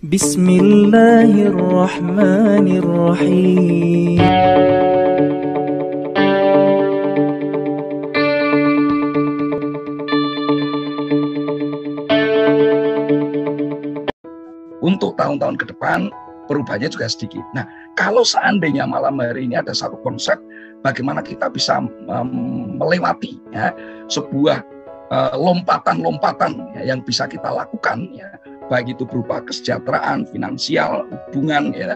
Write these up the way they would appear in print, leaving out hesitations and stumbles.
Bismillahirrahmanirrahim. Untuk tahun-tahun ke depan perubahannya juga sedikit. Nah, kalau seandainya malam hari ini ada satu konsep bagaimana kita bisa melewati ya, sebuah lompatan-lompatan ya, yang bisa kita lakukan ya, baik itu berupa kesejahteraan, finansial, hubungan ya,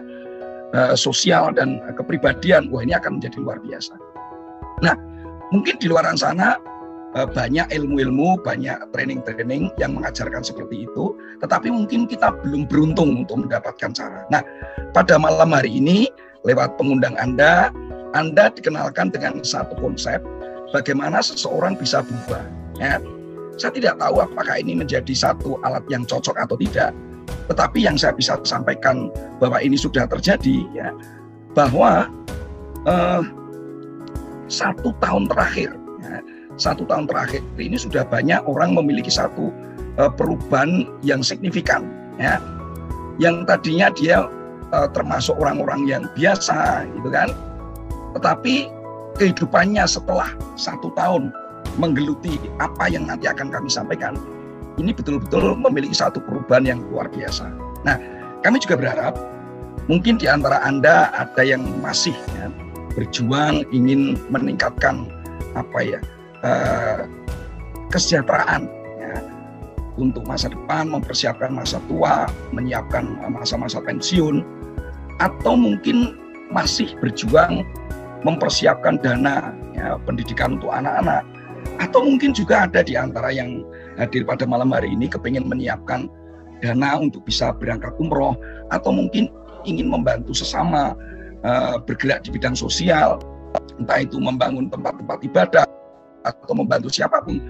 sosial dan kepribadian, wah ini akan menjadi luar biasa. Nah, mungkin di luar sana banyak ilmu-ilmu, banyak training-training yang mengajarkan seperti itu, tetapi mungkin kita belum beruntung untuk mendapatkan cara. Nah, pada malam hari ini, lewat pengundang Anda dikenalkan dengan satu konsep, bagaimana seseorang bisa berubah. Ya. Saya tidak tahu apakah ini menjadi satu alat yang cocok atau tidak, tetapi yang saya bisa sampaikan bahwa ini sudah terjadi, ya, bahwa 1 tahun terakhir, ya, 1 tahun terakhir ini sudah banyak orang memiliki satu perubahan yang signifikan, ya, yang tadinya dia termasuk orang-orang yang biasa, gitu kan, tetapi kehidupannya setelah 1 tahun menggeluti apa yang nanti akan kami sampaikan, ini betul-betul memiliki satu perubahan yang luar biasa. Nah, kami juga berharap mungkin di antara Anda ada yang masih ya, berjuang ingin meningkatkan kesejahteraan ya, untuk masa depan, mempersiapkan masa tua, menyiapkan masa-masa pensiun, atau mungkin masih berjuang mempersiapkan dana ya, pendidikan untuk anak-anak, atau mungkin juga ada di antara yang hadir pada malam hari ini kepingin menyiapkan dana untuk bisa berangkat umroh, atau mungkin ingin membantu sesama bergerak di bidang sosial, entah itu membangun tempat-tempat ibadah atau membantu siapapun,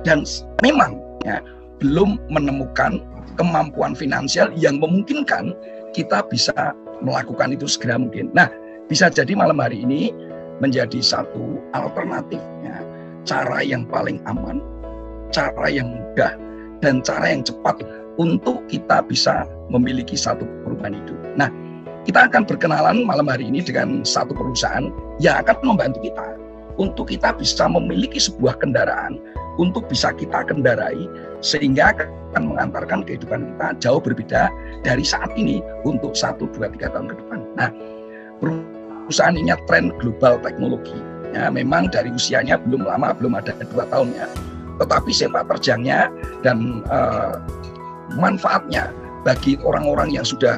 dan memang ya, belum menemukan kemampuan finansial yang memungkinkan kita bisa melakukan itu segera mungkin. Nah, bisa jadi malam hari ini menjadi satu alternatif ya, cara yang paling aman, cara yang mudah, dan cara yang cepat untuk kita bisa memiliki satu perubahan hidup. Nah, kita akan berkenalan malam hari ini dengan satu perusahaan yang akan membantu kita untuk kita bisa memiliki sebuah kendaraan untuk bisa kita kendarai sehingga akan mengantarkan kehidupan kita jauh berbeda dari saat ini untuk 1, 2, 3 tahun ke depan. Nah, perusahaan ini tren global teknologi. Ya, memang dari usianya belum lama, belum ada 2 tahun ya. Tetapi sepak terjangnya dan manfaatnya bagi orang-orang yang sudah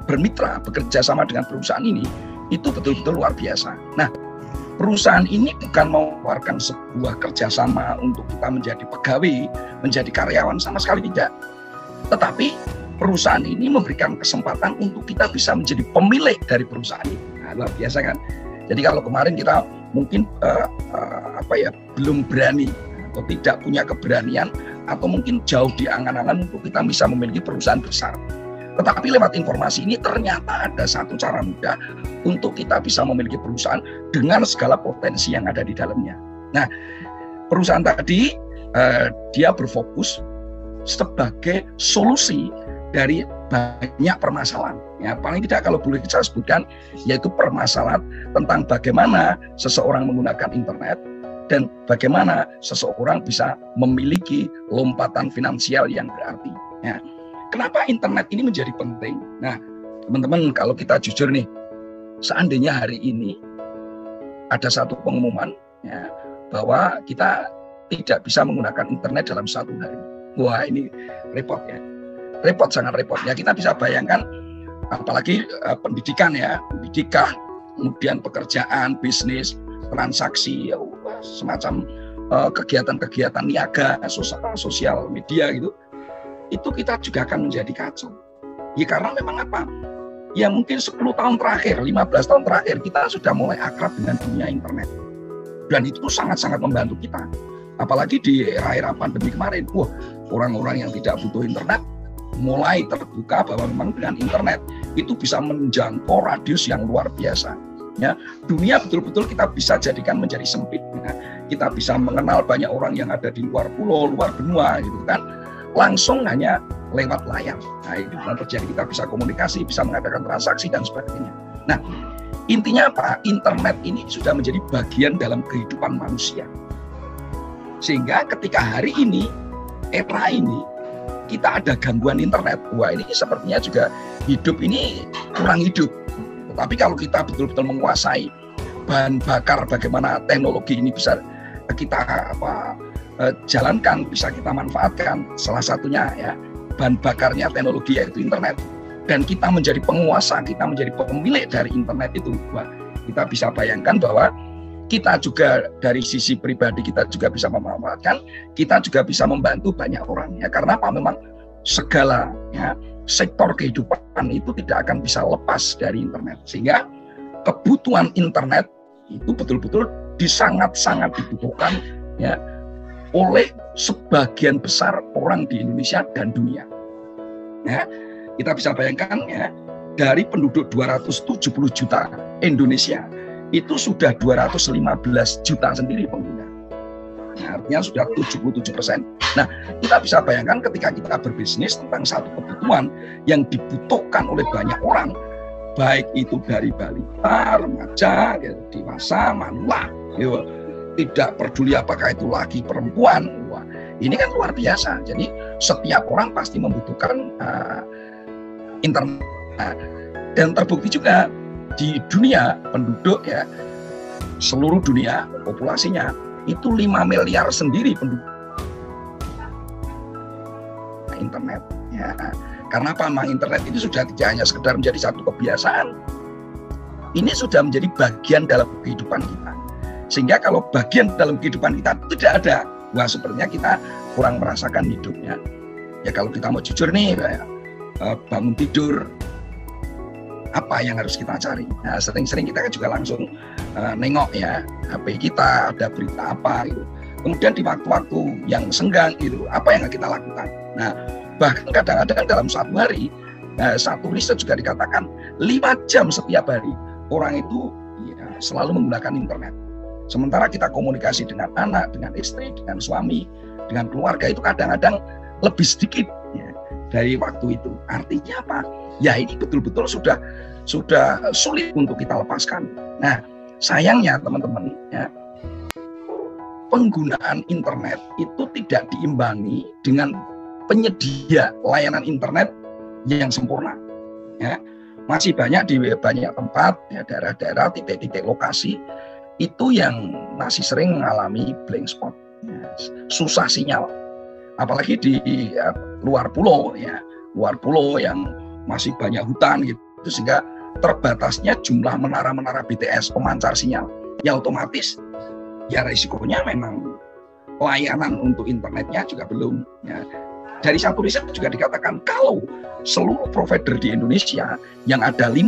bermitra, bekerja sama dengan perusahaan ini, itu betul-betul luar biasa. Nah, perusahaan ini bukan menawarkan sebuah kerjasama untuk kita menjadi pegawai, menjadi karyawan, sama sekali tidak. Tetapi perusahaan ini memberikan kesempatan untuk kita bisa menjadi pemilik dari perusahaan ini. Nah, luar biasa kan? Jadi kalau kemarin kita mungkin belum berani atau tidak punya keberanian atau mungkin jauh di angan-angan untuk kita bisa memiliki perusahaan besar. Tetapi lewat informasi ini ternyata ada satu cara mudah untuk kita bisa memiliki perusahaan dengan segala potensi yang ada di dalamnya. Nah, perusahaan tadi dia berfokus sebagai solusi dari banyak permasalahan. Ya, paling tidak kalau boleh saya sebutkan, yaitu permasalahan tentang bagaimana seseorang menggunakan internet dan bagaimana seseorang bisa memiliki lompatan finansial yang berarti. Ya, kenapa internet ini menjadi penting? Nah, teman-teman, kalau kita jujur nih, seandainya hari ini ada satu pengumuman ya, bahwa kita tidak bisa menggunakan internet dalam 1 hari. Wah, ini repot ya. Repot, sangat repot. Ya, kita bisa bayangkan, apalagi pendidikan ya, pendidikan, kemudian pekerjaan, bisnis, transaksi, ya, semacam kegiatan-kegiatan niaga, sosial media gitu, itu kita juga akan menjadi kacau. Ya karena memang apa? Ya mungkin 10 tahun terakhir, 15 tahun terakhir, kita sudah mulai akrab dengan dunia internet. Dan itu sangat-sangat membantu kita. Apalagi di era pandemi kemarin, orang-orang yang tidak butuh internet mulai terbuka bahwa memang dengan internet itu bisa menjangkau radius yang luar biasa. Ya, dunia betul-betul kita bisa jadikan menjadi sempit. Ya. Kita bisa mengenal banyak orang yang ada di luar pulau, luar benua, gitu kan. langsung hanya lewat layar. Nah, itu benar terjadi, kita bisa komunikasi, bisa mengadakan transaksi dan sebagainya. Nah, intinya apa? Internet ini sudah menjadi bagian dalam kehidupan manusia. Sehingga ketika hari ini, era ini, kita ada gangguan internet, wah ini sepertinya juga hidup ini kurang hidup. Tetapi kalau kita betul-betul menguasai bahan bakar, bagaimana teknologi ini bisa kita jalankan, bisa kita manfaatkan, salah satunya ya bahan bakarnya teknologi yaitu internet, dan kita menjadi penguasa, kita menjadi pemilik dari internet itu, wah, kita bisa bayangkan bahwa kita juga dari sisi pribadi kita juga bisa memanfaatkan, kita juga bisa membantu banyak orang ya, karena apa, memang segala ya sektor kehidupan itu tidak akan bisa lepas dari internet, sehingga kebutuhan internet itu betul-betul sangat-sangat dibutuhkan ya oleh sebagian besar orang di Indonesia dan dunia. Ya, kita bisa bayangkan ya, dari penduduk 270 juta Indonesia itu sudah 215 juta sendiri pengguna. Nah, artinya sudah 77%. Nah, kita bisa bayangkan ketika kita berbisnis tentang satu kebutuhan yang dibutuhkan oleh banyak orang, baik itu dari balita, remaja, dewasa, manula, gitu. Tidak peduli apakah itu laki perempuan. Wah, ini kan luar biasa. Jadi setiap orang pasti membutuhkan internet. Dan terbukti juga di dunia penduduk ya, seluruh dunia populasinya itu 5 miliar sendiri penduduk internet ya. Karena apa? Memang internet itu sudah tidak hanya sekedar menjadi satu kebiasaan, ini sudah menjadi bagian dalam kehidupan kita. Sehingga kalau bagian dalam kehidupan kita tidak ada, wah sepertinya kita kurang merasakan hidupnya. Ya kalau kita mau jujur nih, bangun tidur, apa yang harus kita cari? Nah, sering-sering kita juga langsung nengok ya HP kita, ada berita apa gitu. Kemudian di waktu-waktu yang senggang gitu, apa yang kita lakukan? Nah, bahkan kadang-kadang dalam satu hari, satu riset juga dikatakan 5 jam setiap hari orang itu ya, selalu menggunakan internet. Sementara kita komunikasi dengan anak, dengan istri, dengan suami, dengan keluarga itu kadang-kadang lebih sedikit ya, dari waktu itu. Artinya apa? Ya ini betul-betul sudah sulit untuk kita lepaskan. Nah, sayangnya teman-teman ya, penggunaan internet itu tidak diimbangi dengan penyedia layanan internet yang sempurna. Ya, masih banyak di banyak tempat, ya, daerah-daerah, titik-titik lokasi itu yang masih sering mengalami blank spot, ya, susah sinyal. Apalagi di luar pulau, ya, luar pulau yang masih banyak hutan gitu, sehingga terbatasnya jumlah menara-menara BTS pemancar sinyal. Ya otomatis, ya risikonya memang layanan untuk internetnya juga belum. Ya. Dari satu riset juga dikatakan kalau seluruh provider di Indonesia yang ada 5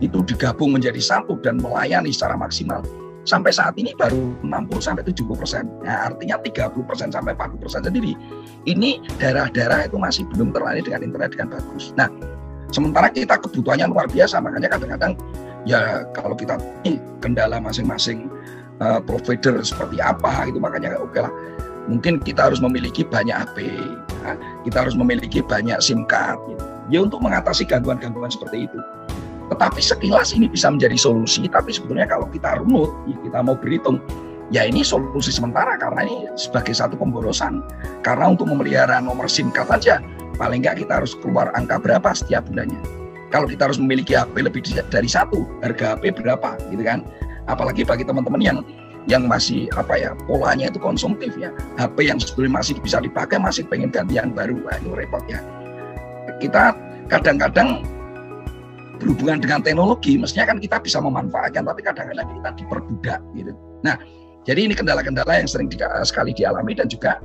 itu digabung menjadi satu dan melayani secara maksimal, sampai saat ini baru 60-70%. Nah, artinya 30% sampai 40% sendiri. Ini daerah-daerah itu masih belum terlayani dengan internet dengan bagus. Nah, sementara kita kebutuhannya luar biasa, makanya kadang-kadang ya kalau kita kendala masing-masing provider seperti apa itu, makanya oke lah. Mungkin kita harus memiliki banyak HP, ya, kita harus memiliki banyak SIM card, ya untuk mengatasi gangguan-gangguan seperti itu. Tetapi sekilas ini bisa menjadi solusi, tapi sebetulnya kalau kita runut, ya kita mau berhitung, ya ini solusi sementara karena ini sebagai satu pemborosan. Karena untuk memelihara nomor SIM card aja, paling nggak kita harus keluar angka berapa setiap bulannya. Kalau kita harus memiliki HP lebih dari satu, harga HP berapa, gitu kan? Apalagi bagi teman-teman yang masih polanya itu konsumtif ya, HP yang sebelumnya masih bisa dipakai masih pengen ganti yang baru, wah itu repot ya. Kita kadang-kadang berhubungan dengan teknologi, mestinya kan kita bisa memanfaatkan, tapi kadang-kadang kita diperbudak gitu. Nah, jadi ini kendala-kendala yang sering sekali dialami, dan juga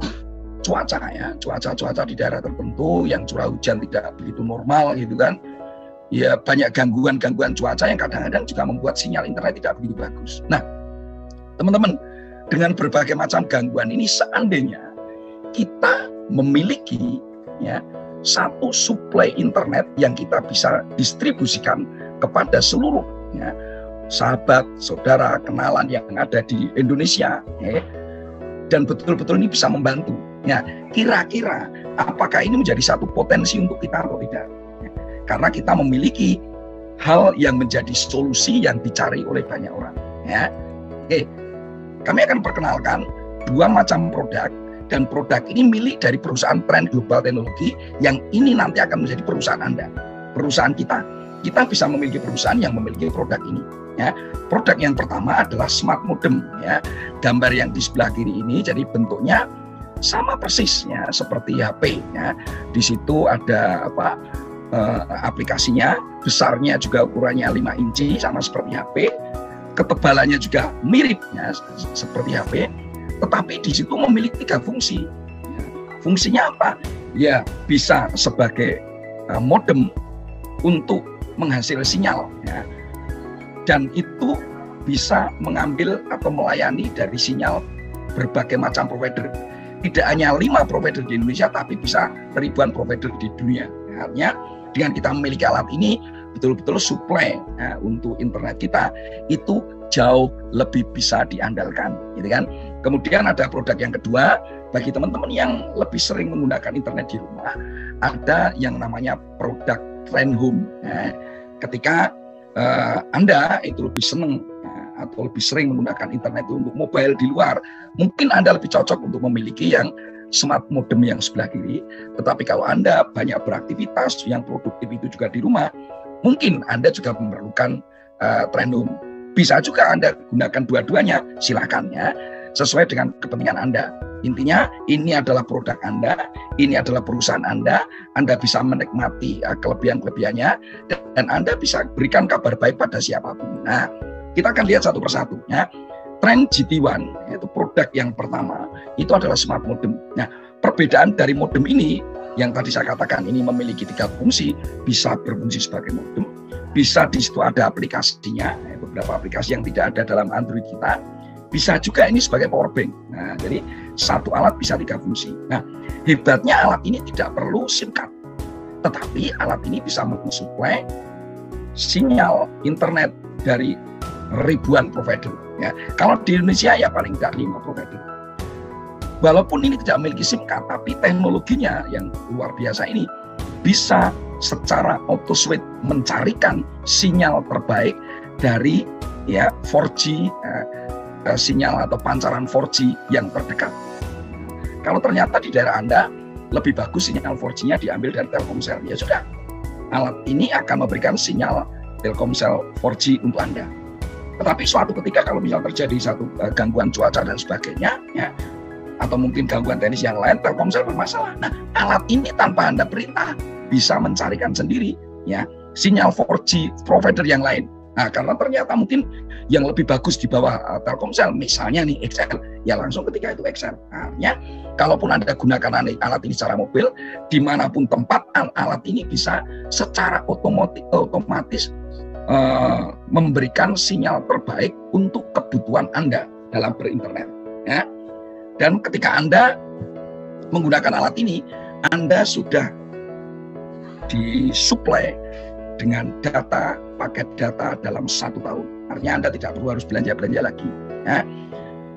cuaca ya, cuaca di daerah tertentu yang curah hujan tidak begitu normal gitu kan. Ya banyak gangguan-gangguan cuaca yang kadang-kadang juga membuat sinyal internet tidak begitu bagus. Nah, teman-teman, dengan berbagai macam gangguan ini, seandainya kita memiliki ya satu suplai internet yang kita bisa distribusikan kepada seluruh ya, sahabat, saudara, kenalan yang ada di Indonesia, ya, dan betul-betul ini bisa membantu. Ya, kira-kira apakah ini menjadi satu potensi untuk kita atau tidak? Karena kita memiliki hal yang menjadi solusi yang dicari oleh banyak orang. Ya, oke, kami akan perkenalkan 2 macam produk, dan produk ini milik dari perusahaan Trend Global Teknologi yang ini nanti akan menjadi perusahaan Anda, perusahaan kita. Kita bisa memiliki perusahaan yang memiliki produk ini. Ya, produk yang pertama adalah smart modem. Ya, gambar yang di sebelah kiri ini, jadi bentuknya sama persis ya seperti HP. Ya, di situ ada aplikasinya, besarnya juga ukurannya 5 inci sama seperti HP, ketebalannya juga mirip ya seperti HP. Tetapi di situ memiliki 3 fungsi. Fungsinya apa? Ya, bisa sebagai modem untuk menghasil sinyal, ya. Dan itu bisa mengambil atau melayani dari sinyal berbagai macam provider. Tidak hanya 5 provider di Indonesia, tapi bisa ribuan provider di dunia. Artinya dengan kita memiliki alat ini, betul-betul supply untuk internet kita itu jauh lebih bisa diandalkan, gitu kan. Kemudian ada produk yang kedua, bagi teman-teman yang lebih sering menggunakan internet di rumah, ada yang namanya produk Trend Home. Nah, ketika Anda itu lebih senang atau lebih sering menggunakan internet itu untuk mobile di luar, mungkin Anda lebih cocok untuk memiliki yang smart modem yang sebelah kiri. Tetapi kalau Anda banyak beraktivitas yang produktif itu juga di rumah, mungkin Anda juga memerlukan Trend Home. Bisa juga Anda gunakan dua-duanya, silakan ya, sesuai dengan kepentingan Anda. Intinya ini adalah produk Anda, ini adalah perusahaan Anda bisa menikmati kelebihan-kelebihannya, dan Anda bisa berikan kabar baik pada siapapun. Nah, kita akan lihat satu persatu ya. Trend GT1, yaitu produk yang pertama, itu adalah smart modem. Nah, perbedaan dari modem ini, yang tadi saya katakan ini memiliki 3 fungsi, bisa berfungsi sebagai modem, bisa di situ ada aplikasinya, beberapa aplikasi yang tidak ada dalam Android kita, bisa juga ini sebagai power bank. Nah, jadi satu alat bisa 3 fungsi. Nah, hebatnya alat ini tidak perlu SIM card, tetapi alat ini bisa mensuplai sinyal internet dari ribuan provider. Ya, kalau di Indonesia ya paling tidak 5 provider. Walaupun ini tidak memiliki SIM card, tapi teknologinya yang luar biasa ini bisa secara auto switch mencarikan sinyal terbaik dari ya 4G, sinyal atau pancaran 4G yang terdekat. Kalau ternyata di daerah Anda lebih bagus sinyal 4G-nya diambil dari Telkomsel, ya sudah, alat ini akan memberikan sinyal Telkomsel 4G untuk Anda. Tetapi suatu ketika kalau misal terjadi satu gangguan cuaca dan sebagainya, ya, atau mungkin gangguan teknis yang lain, Telkomsel bermasalah. Nah, alat ini tanpa Anda perintah bisa mencarikan sendiri ya sinyal 4G provider yang lain. Nah, karena ternyata mungkin yang lebih bagus di bawah Telkomsel, misalnya nih XL, ya langsung ketika itu XL. Artinya, kalaupun Anda gunakan alat ini secara mobil, dimanapun tempat, alat ini bisa secara otomatis memberikan sinyal terbaik untuk kebutuhan Anda dalam berinternet. Ya. Dan ketika Anda menggunakan alat ini, Anda sudah disuplai dengan data, paket data dalam 1 tahun. Artinya Anda tidak perlu harus belanja-belanja lagi. Ya.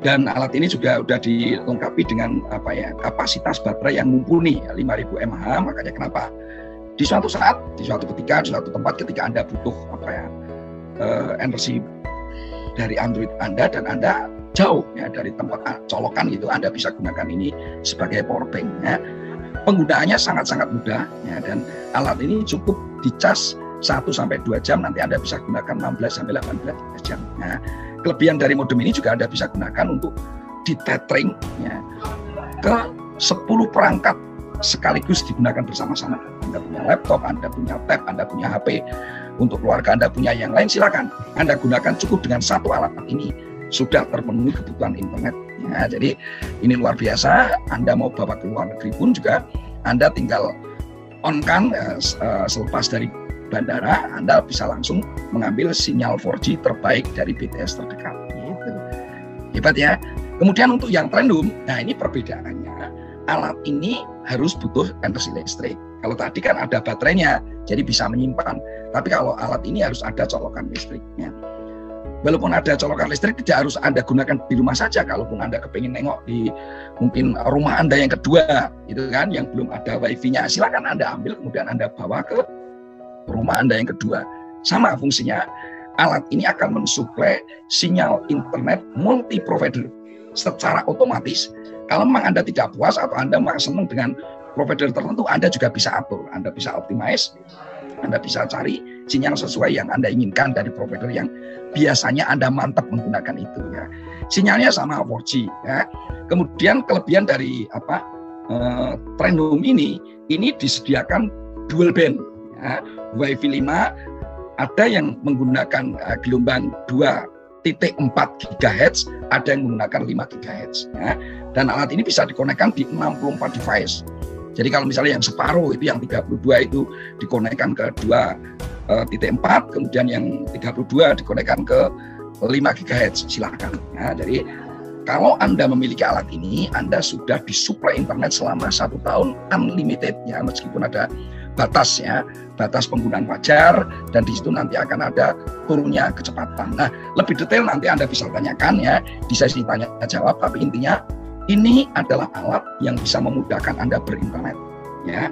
Dan alat ini juga sudah dilengkapi dengan kapasitas baterai yang mumpuni 5.000 mAh. Makanya kenapa di suatu saat, di suatu ketika, di suatu tempat ketika Anda butuh energi dari Android Anda dan Anda jauh ya dari tempat colokan gitu, Anda bisa gunakan ini sebagai power bank. Ya. Penggunaannya sangat-sangat mudah ya, dan alat ini cukup dicas 1-2 jam, nanti Anda bisa gunakan 16-18 jam. Nah, kelebihan dari modem ini juga Anda bisa gunakan untuk ditethering ya, ke 10 perangkat sekaligus digunakan bersama-sama. Anda punya laptop, Anda punya tab, Anda punya HP, untuk keluarga Anda punya yang lain, silakan Anda gunakan. Cukup dengan satu alat ini sudah terpenuhi kebutuhan internet. Ya, jadi ini luar biasa. Anda mau bawa ke luar negeri pun juga Anda tinggal on-kan selepas dari bandara, Anda bisa langsung mengambil sinyal 4G terbaik dari BTS terdekat. Gitu. Hebat ya. Kemudian untuk yang Trend Home, nah ini perbedaannya. Alat ini harus butuh energi listrik. Kalau tadi kan ada baterainya, jadi bisa menyimpan. Tapi kalau alat ini harus ada colokan listriknya. walaupun ada colokan listrik tidak harus Anda gunakan di rumah saja. Kalaupun Anda kepingin nengok di mungkin rumah Anda yang kedua, gitu kan, yang belum ada wifi-nya, silakan Anda ambil, kemudian Anda bawa ke rumah Anda yang kedua. Sama fungsinya, alat ini akan mensuplai sinyal internet multi provider secara otomatis. Kalau memang Anda tidak puas atau Anda memang senang dengan provider tertentu, Anda juga bisa atur, Anda bisa optimize, Anda bisa cari sinyal sesuai yang Anda inginkan dari provider yang biasanya Anda mantap menggunakan itu ya. Sinyalnya sama 4G ya. Kemudian kelebihan dari Trend Home ini disediakan dual band ya. Wi-Fi 5 ada yang menggunakan gelombang 2.4 GHz, ada yang menggunakan 5 GHz ya. Dan alat ini bisa dikonekkan di 64 device. Jadi kalau misalnya yang separuh itu yang 32 itu dikonekkan ke 2.4, kemudian yang 32 dikonekkan ke 5 GHz, silakan. Ya, jadi kalau Anda memiliki alat ini, Anda sudah disuplai internet selama 1 tahun unlimited ya, meskipun ada batas ya, batas penggunaan wajar, dan di situ nanti akan ada turunnya kecepatan. Nah, lebih detail nanti Anda bisa tanyakan ya di sesi tanya jawab, tapi intinya ini adalah alat yang bisa memudahkan Anda berinternet ya.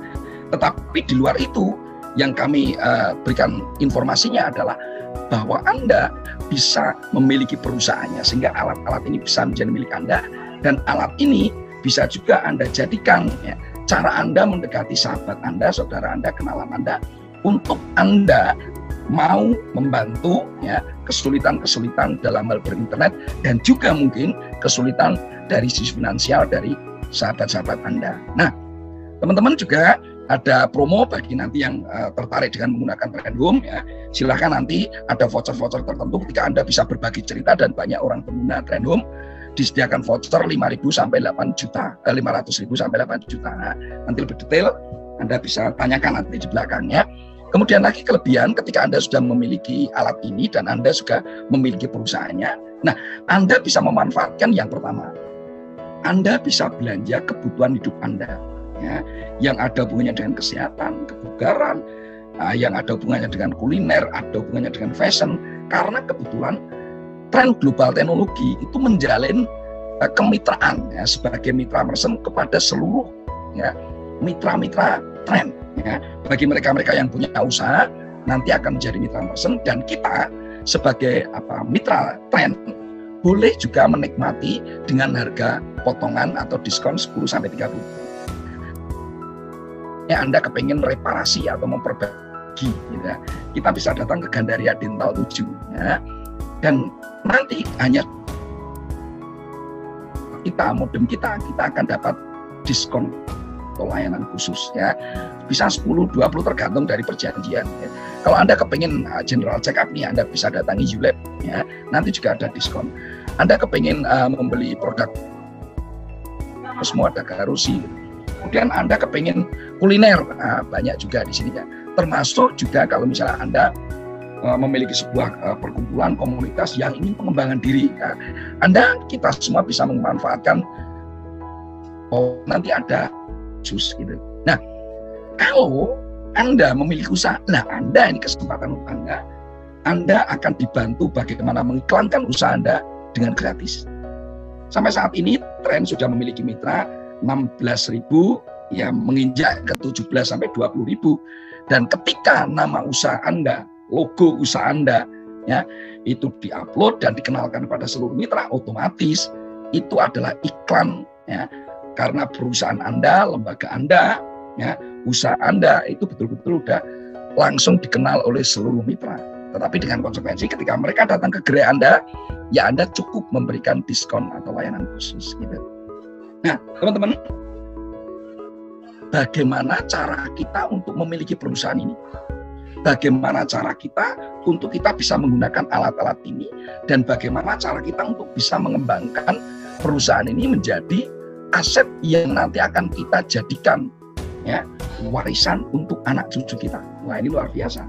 Tetapi di luar itu yang kami berikan informasinya adalah bahwa Anda bisa memiliki perusahaannya, sehingga alat-alat ini bisa menjadi milik Anda, dan alat ini bisa juga Anda jadikan ya, cara Anda mendekati sahabat Anda, saudara Anda, kenalan Anda, untuk Anda mau membantu ya kesulitan-kesulitan dalam hal berinternet, dan juga mungkin kesulitan dari sisi finansial dari sahabat-sahabat Anda. Nah, teman-teman juga ada promo bagi nanti yang tertarik dengan menggunakan Trend Home ya. Silahkan nanti ada voucher-voucher tertentu ketika Anda bisa berbagi cerita dan banyak orang pengguna Trend Home. Disediakan voucher 5.000 sampai 8 juta, 500.000 sampai 8 juta. Nah, nanti lebih detail Anda bisa tanyakan nanti di belakangnya. Kemudian lagi kelebihan ketika Anda sudah memiliki alat ini dan Anda juga memiliki perusahaannya. Nah, Anda bisa memanfaatkan yang pertama, Anda bisa belanja kebutuhan hidup Anda ya, yang ada hubungannya dengan kesehatan, kebugaran, yang ada hubungannya dengan kuliner, ada hubungannya dengan fashion, karena kebetulan tren global teknologi itu menjalin kemitraan ya, sebagai mitra merchant kepada seluruh ya, mitra-mitra tren ya. Bagi mereka-mereka yang punya usaha nanti akan menjadi mitra merchant, dan kita sebagai mitra tren boleh juga menikmati dengan harga potongan atau diskon 10-30%. Ya, Anda kepengen reparasi atau memperbaiki gitu ya, kita bisa datang ke Gandaria Dental 7 ya. Dan nanti hanya modem kita akan dapat diskon atau layanan khusus ya, bisa 10-20 tergantung dari perjanjian ya. Kalau Anda kepengen general check up nih, Anda bisa datangi ULab ya, nanti juga ada diskon. Anda kepengen membeli produk semua ada Garusi, kemudian Anda kepengen kuliner, banyak juga di sini ya. Termasuk juga kalau misalnya Anda memiliki sebuah perkumpulan komunitas yang ingin pengembangan diri ya, kita semua bisa memanfaatkan nanti ada khusus gitu. Nah, kalau Anda memiliki usaha, nah Anda ini kesempatan untuk Anda akan dibantu bagaimana mengiklankan usaha Anda dengan gratis. Sampai saat ini Trend sudah memiliki mitra 16.000 yang menginjak ke 17 sampai 20.000, dan ketika nama usaha Anda, logo usaha Anda ya itu diupload dan dikenalkan pada seluruh mitra, otomatis itu adalah iklan ya, karena perusahaan Anda, lembaga Anda ya, usaha Anda itu betul-betul udah langsung dikenal oleh seluruh mitra. Tetapi dengan konsekuensi ketika mereka datang ke gerai Anda, ya Anda cukup memberikan diskon atau layanan khusus gitu. Nah, teman-teman, bagaimana cara kita untuk memiliki perusahaan ini? Bagaimana cara kita untuk kita bisa menggunakan alat-alat ini, dan bagaimana cara kita untuk bisa mengembangkan perusahaan ini menjadi aset yang nanti akan kita jadikan ya warisan untuk anak cucu kita. Wah, ini luar biasa.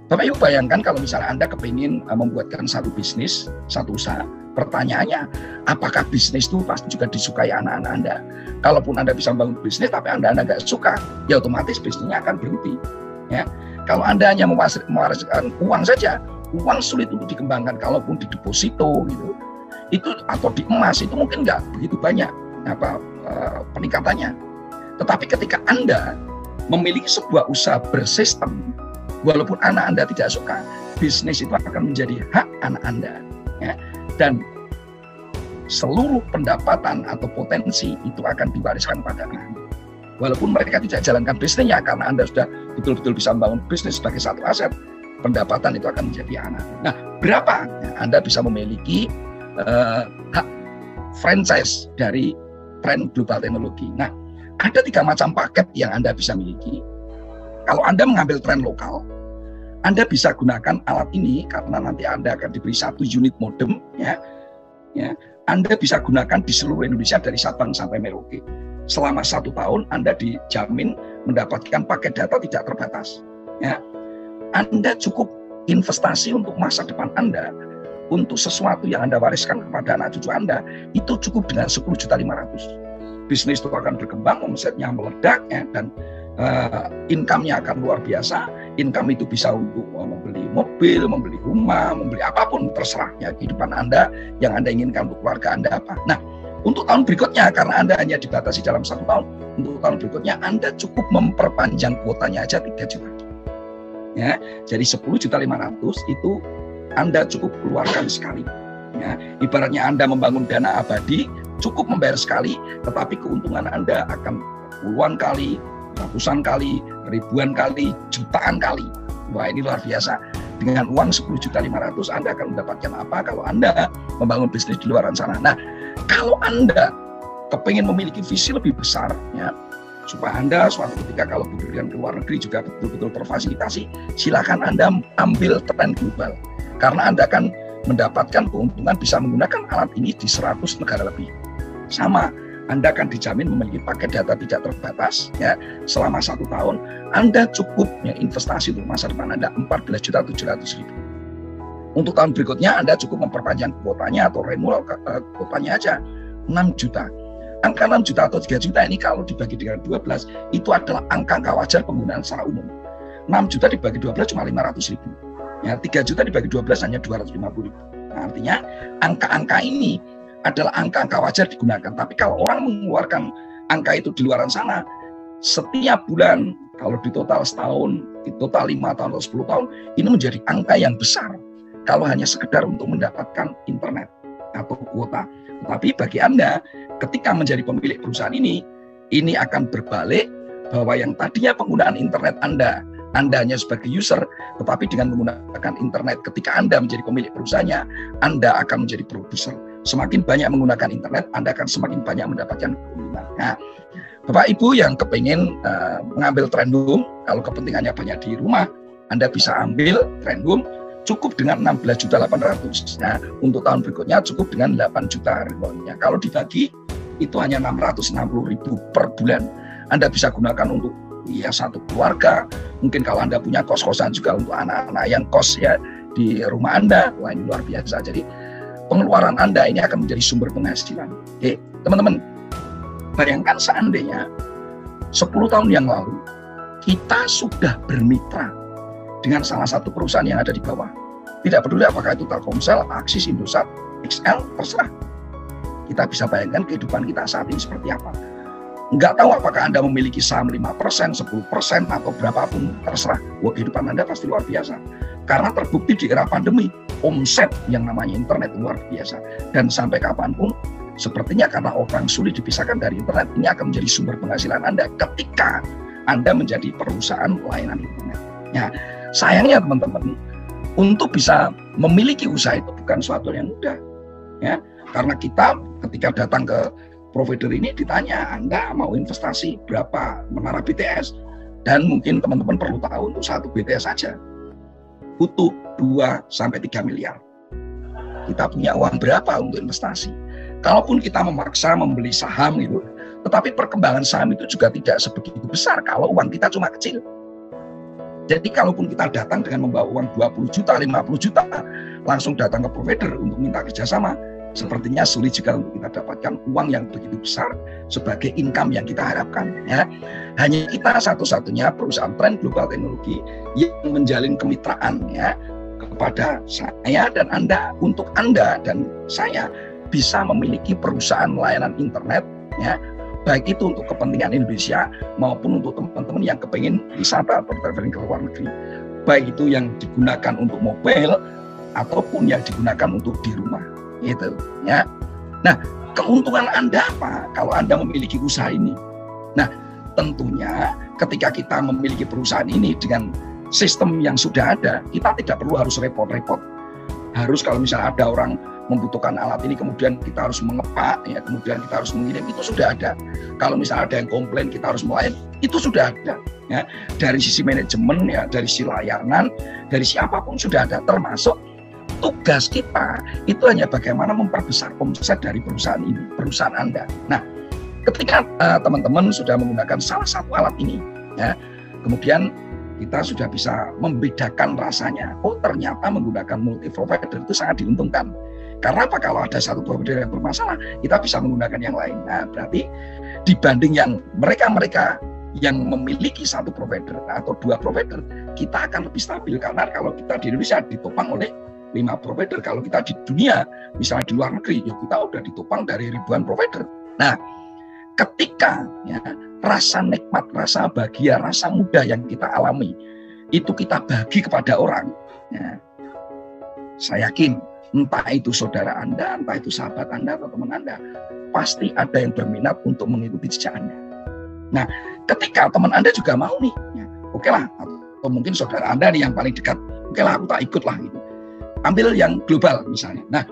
Bapak Ibu bayangkan kalau misalnya Anda kepingin membuatkan satu bisnis, satu usaha, pertanyaannya apakah bisnis itu pasti juga disukai anak-anak Anda? Kalaupun Anda bisa membangun bisnis tapi Anda nggak suka, ya otomatis bisnisnya akan berhenti ya. Kalau Anda hanya mewariskan uang saja, uang sulit untuk dikembangkan, kalaupun di deposito gitu, itu atau di emas itu mungkin nggak begitu banyak peningkatannya. Tetapi ketika Anda memiliki sebuah usaha bersistem, walaupun anak Anda tidak suka, bisnis itu akan menjadi hak anak Anda, ya. Dan seluruh pendapatan atau potensi itu akan diwariskan pada anak Anda. Walaupun mereka tidak jalankan bisnisnya, karena Anda sudah betul-betul bisa membangun bisnis sebagai satu aset, pendapatan itu akan menjadi anak. Nah, berapa Anda bisa memiliki hak franchise dari Trend Global Teknologi? Nah, ada 3 macam paket yang Anda bisa miliki. Kalau Anda mengambil tren lokal, Anda bisa gunakan alat ini karena nanti Anda akan diberi 1 unit modem, ya. Anda bisa gunakan di seluruh Indonesia dari Sabang sampai Merauke. Selama 1 tahun Anda dijamin mendapatkan paket data tidak terbatas. Ya. Anda cukup investasi untuk masa depan Anda, untuk sesuatu yang Anda wariskan kepada anak cucu Anda, itu cukup dengan 10.500.000. Bisnis itu akan berkembang, omsetnya meledak, ya, dan income-nya akan luar biasa. Income itu bisa untuk membeli mobil, membeli rumah, membeli apapun, terserah ya kehidupan Anda yang Anda inginkan untuk keluarga Anda apa. Nah, untuk tahun berikutnya, karena Anda hanya dibatasi dalam 1 tahun, untuk tahun berikutnya Anda cukup memperpanjang kuotanya aja 3 juta. Ya, jadi 10.500.000 itu Anda cukup keluarkan sekali. Ya, ibaratnya Anda membangun dana abadi, cukup membayar sekali, tetapi keuntungan Anda akan puluhan kali, ratusan kali, ribuan kali, jutaan kali. Wah, ini luar biasa. Dengan uang 10.500.000 Anda akan mendapatkan apa kalau Anda membangun bisnis di luar sana. Nah, kalau Anda kepingin memiliki visi lebih besar, ya, supaya Anda suatu ketika kalau bepergian ke luar negeri juga betul-betul terfasilitasi, silakan Anda ambil Trend Global. Karena Anda akan mendapatkan keuntungan bisa menggunakan alat ini di 100 negara lebih. Sama, Anda akan dijamin memiliki paket data tidak terbatas, ya, selama 1 tahun. Anda cukup ya, investasi untuk masa depan Anda 14.700.000. Untuk tahun berikutnya Anda cukup memperpanjang kuotanya atau renewal kuotanya aja 6 juta. Angka 6 juta atau 3 juta ini kalau dibagi dengan 12 itu adalah angka wajar penggunaan secara umum. 6 juta dibagi 12 cuma 500.000. Ya, 3 juta dibagi 12 hanya 250.000. Nah, artinya angka-angka ini adalah angka-angka wajar digunakan. Tapi kalau orang mengeluarkan angka itu di luar sana, setiap bulan, kalau di total setahun, di total 5 tahun atau 10 tahun, ini menjadi angka yang besar. Kalau hanya sekedar untuk mendapatkan internet atau kuota. Tetapi bagi Anda, ketika menjadi pemilik perusahaan ini akan berbalik bahwa yang tadinya penggunaan internet Anda hanya sebagai user, tetapi dengan menggunakan internet ketika Anda menjadi pemilik perusahaannya, Anda akan menjadi produser. Semakin banyak menggunakan internet, Anda akan semakin banyak mendapatkan keuntungan. Nah, Bapak Ibu yang kepingin mengambil Trendboom, kalau kepentingannya banyak di rumah, Anda bisa ambil Trendboom cukup dengan 16.800.000. Nah, untuk tahun berikutnya cukup dengan 8 juta rewardnya. Kalau dibagi, itu hanya 660.000 per bulan. Anda bisa gunakan untuk ya satu keluarga. Mungkin kalau Anda punya kos-kosan juga untuk anak-anak yang kos ya di rumah Anda. Wah, ini luar biasa. Jadi pengeluaran Anda ini akan menjadi sumber penghasilan. Oke, teman-teman, bayangkan seandainya 10 tahun yang lalu kita sudah bermitra dengan salah satu perusahaan yang ada di bawah. Tidak peduli apakah itu Telkomsel, Axis, Indosat, XL, terserah. Kita bisa bayangkan kehidupan kita saat ini seperti apa. Nggak tahu apakah Anda memiliki saham 5%, 10%, atau berapapun, terserah. Wah, kehidupan Anda pasti luar biasa. Karena terbukti di era pandemi, omset yang namanya internet luar biasa. Dan sampai kapanpun, sepertinya karena orang sulit dipisahkan dari internet, ini akan menjadi sumber penghasilan Anda ketika Anda menjadi perusahaan layanan internet. Ya, sayangnya teman-teman, untuk bisa memiliki usaha itu bukan suatu yang mudah. Ya, karena kita ketika datang ke provider ini ditanya, Anda mau investasi berapa menara BTS? Dan mungkin teman-teman perlu tahu untuk satu BTS saja butuh 2-3 miliar. Kita punya uang berapa untuk investasi? Kalaupun kita memaksa membeli saham itu, tetapi perkembangan saham itu juga tidak sebegitu besar kalau uang kita cuma kecil. Jadi kalaupun kita datang dengan membawa uang 20 juta, 50 juta, langsung datang ke provider untuk minta kerjasama, sepertinya sulit juga untuk kita dapatkan uang yang begitu besar sebagai income yang kita harapkan. Ya. Hanya kita satu-satunya perusahaan Trend Global Teknologi yang menjalin kemitraan ya, kepada saya dan Anda, untuk Anda dan saya bisa memiliki perusahaan layanan internet, ya, baik itu untuk kepentingan Indonesia maupun untuk teman-teman yang kepengen wisata atau traveling ke luar negeri, baik itu yang digunakan untuk mobile ataupun yang digunakan untuk di rumah, gitu, ya. Nah, keuntungan Anda apa kalau Anda memiliki usaha ini? Nah, tentunya ketika kita memiliki perusahaan ini dengan sistem yang sudah ada, kita tidak perlu harus repot-repot. Harus kalau misalnya ada orang membutuhkan alat ini, kemudian kita harus mengepak, ya, kemudian kita harus mengirim, itu sudah ada. Kalau misalnya ada yang komplain, kita harus melayani, itu sudah ada. Ya. Dari sisi manajemen, ya, dari sisi layanan, dari siapapun sudah ada. Termasuk tugas kita itu hanya bagaimana memperbesar omset dari perusahaan ini, perusahaan Anda. Nah, ketika teman-teman sudah menggunakan salah satu alat ini, ya, kemudian kita sudah bisa membedakan rasanya. Oh, ternyata menggunakan multi provider itu sangat diuntungkan. Karena apa? Kalau ada satu provider yang bermasalah, kita bisa menggunakan yang lain. Nah, berarti dibanding yang mereka yang memiliki satu provider atau dua provider, kita akan lebih stabil. Karena kalau kita di Indonesia ditopang oleh 5 provider. Kalau kita di dunia, misalnya di luar negeri, ya kita udah ditopang dari ribuan provider. Nah, ketika, ya, rasa nikmat, rasa bahagia, rasa mudah yang kita alami, itu kita bagi kepada orang, ya, saya yakin entah itu saudara Anda, entah itu sahabat Anda atau teman Anda, pasti ada yang berminat untuk mengikuti jejak Anda. Nah, ketika teman Anda juga mau nih, ya, oke lah, atau mungkin saudara Anda nih yang paling dekat, oke lah, aku tak ikut lah gitu. Ambil yang global misalnya. Nah,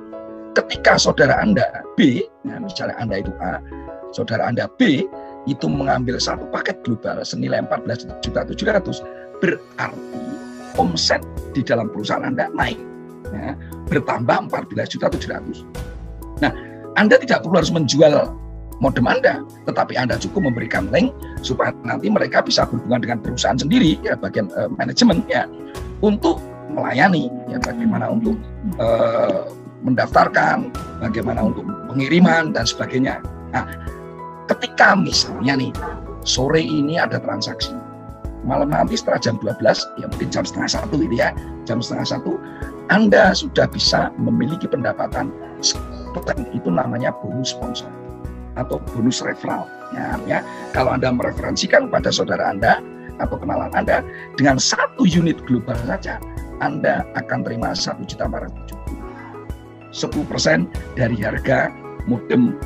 ketika saudara Anda B, ya, misalnya Anda itu A, saudara Anda B itu mengambil satu paket global senilai 14.700.000, berarti omset di dalam perusahaan Anda naik, ya, bertambah 14.700.000. Nah, Anda tidak perlu harus menjual modem Anda, tetapi Anda cukup memberikan link supaya nanti mereka bisa berhubungan dengan perusahaan sendiri, ya, bagian manajemen, ya, untuk melayani, ya, bagaimana untuk mendaftarkan, bagaimana untuk pengiriman dan sebagainya. Nah, ketika misalnya nih sore ini ada transaksi, malam nanti setelah jam 12, ya mungkin jam setengah 1 gitu ya, jam setengah 1 Anda sudah bisa memiliki pendapatan, itu namanya bonus sponsor atau bonus referral. Ya, kalau Anda mereferensikan pada saudara Anda atau kenalan Anda dengan 1 unit global saja, Anda akan terima 1.470.000, 10% dari harga modem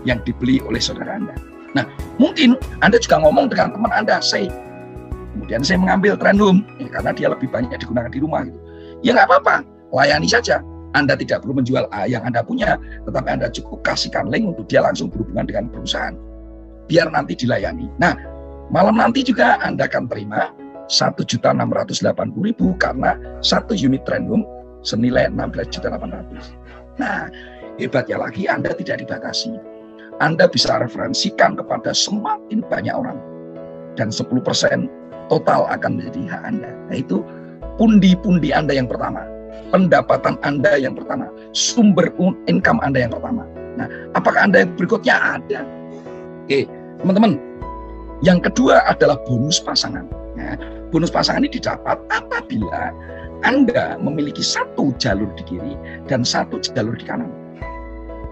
yang dibeli oleh saudara Anda. Nah, mungkin Anda juga ngomong dengan teman Anda, kemudian saya mengambil Trendhome, ya, karena dia lebih banyak digunakan di rumah gitu. Ya nggak apa-apa, layani saja. Anda tidak perlu menjual yang Anda punya, tetapi Anda cukup kasihkan link untuk dia langsung berhubungan dengan perusahaan. Biar nanti dilayani. Nah, malam nanti juga Anda akan terima 1.680.000 karena 1 unit Trendhome senilai 16.800.000. Nah, hebatnya lagi Anda tidak dibatasi. Anda bisa referensikan kepada semakin banyak orang. Dan 10% total akan menjadi hak Anda. Nah, itu pundi-pundi Anda yang pertama. Pendapatan Anda yang pertama. Sumber income Anda yang pertama. Nah, apakah Anda yang berikutnya? Ada. Oke, teman-teman. Yang kedua adalah bonus pasangan. Nah, bonus pasangan ini didapat apabila Anda memiliki 1 jalur di kiri dan 1 jalur di kanan.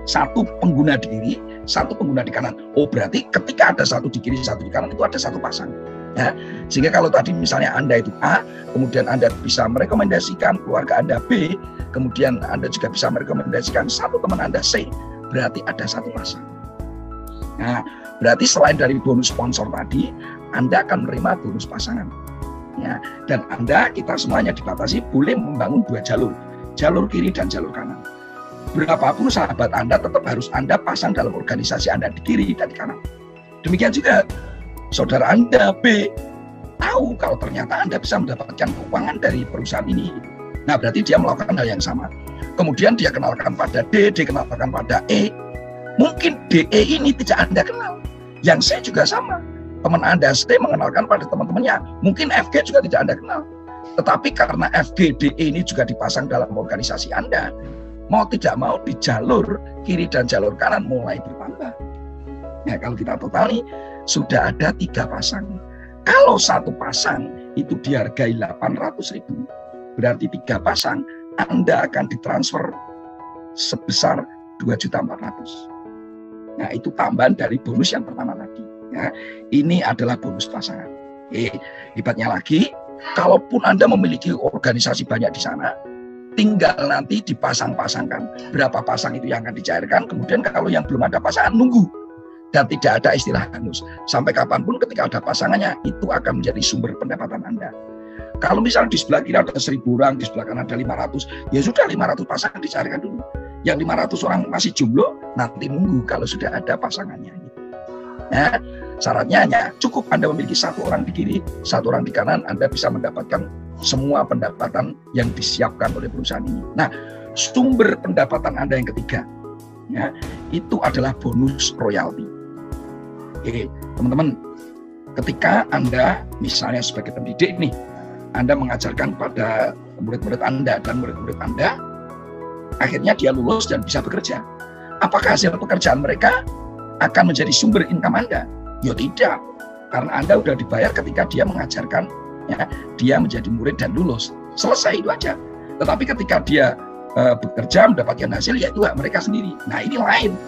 1 pengguna di kiri, 1 pengguna di kanan. Oh, berarti ketika ada 1 di kiri, 1 di kanan, itu ada 1 pasang. Ya, sehingga kalau tadi misalnya Anda itu A, kemudian Anda bisa merekomendasikan keluarga Anda B, kemudian Anda juga bisa merekomendasikan 1 teman Anda C, berarti ada 1 pasang. Nah, berarti selain dari bonus sponsor tadi, Anda akan menerima bonus pasangan. Ya, dan kita semuanya dibatasi boleh membangun 2 jalur, jalur kiri dan jalur kanan. Berapapun sahabat Anda tetap harus Anda pasang dalam organisasi Anda di kiri dan di kanan. Demikian juga saudara Anda B tahu kalau ternyata Anda bisa mendapatkan keuangan dari perusahaan ini. Nah, berarti dia melakukan hal yang sama. Kemudian dia kenalkan pada D, kenalkan pada E. Mungkin DE ini tidak Anda kenal. Yang C juga sama. Teman Anda C mengenalkan pada teman-temannya. Mungkin FG juga tidak Anda kenal. Tetapi karena FG, DE ini juga dipasang dalam organisasi Anda, mau tidak mau di jalur kiri dan jalur kanan mulai bertambah. Nah, kalau kita total nih, sudah ada 3 pasang. Kalau 1 pasang itu dihargai 800.000, berarti 3 pasang, Anda akan ditransfer sebesar 2.400.000. Nah, itu tambahan dari bonus yang pertama tadi. Ya, ini adalah bonus pasangan. Hebatnya lagi, kalaupun Anda memiliki organisasi banyak di sana, tinggal nanti dipasang-pasangkan. Berapa pasang itu yang akan dicairkan, kemudian kalau yang belum ada pasangan, nunggu. Dan tidak ada istilah hangus. Sampai kapanpun ketika ada pasangannya, itu akan menjadi sumber pendapatan Anda. Kalau misalnya di sebelah kiri ada 1.000 orang, di sebelah kanan ada 500, ya sudah 500 pasangan dicairkan dulu. Yang 500 orang masih jomblo, nanti nunggu kalau sudah ada pasangannya. Nah, syaratnya hanya cukup Anda memiliki 1 orang di kiri, 1 orang di kanan, Anda bisa mendapatkan semua pendapatan yang disiapkan oleh perusahaan ini. Nah, sumber pendapatan Anda yang ketiga, ya, itu adalah bonus royalti. Teman-teman, ketika Anda misalnya sebagai pendidik nih, Anda mengajarkan pada murid-murid Anda dan murid-murid Anda, akhirnya dia lulus dan bisa bekerja. Apakah hasil pekerjaan mereka akan menjadi sumber income Anda? Ya tidak, karena Anda sudah dibayar ketika dia mengajarkan, ya, dia menjadi murid dan lulus. Selesai, itu aja. Tetapi ketika dia bekerja mendapatkan hasil, ya itu hak mereka sendiri. Nah, ini lain.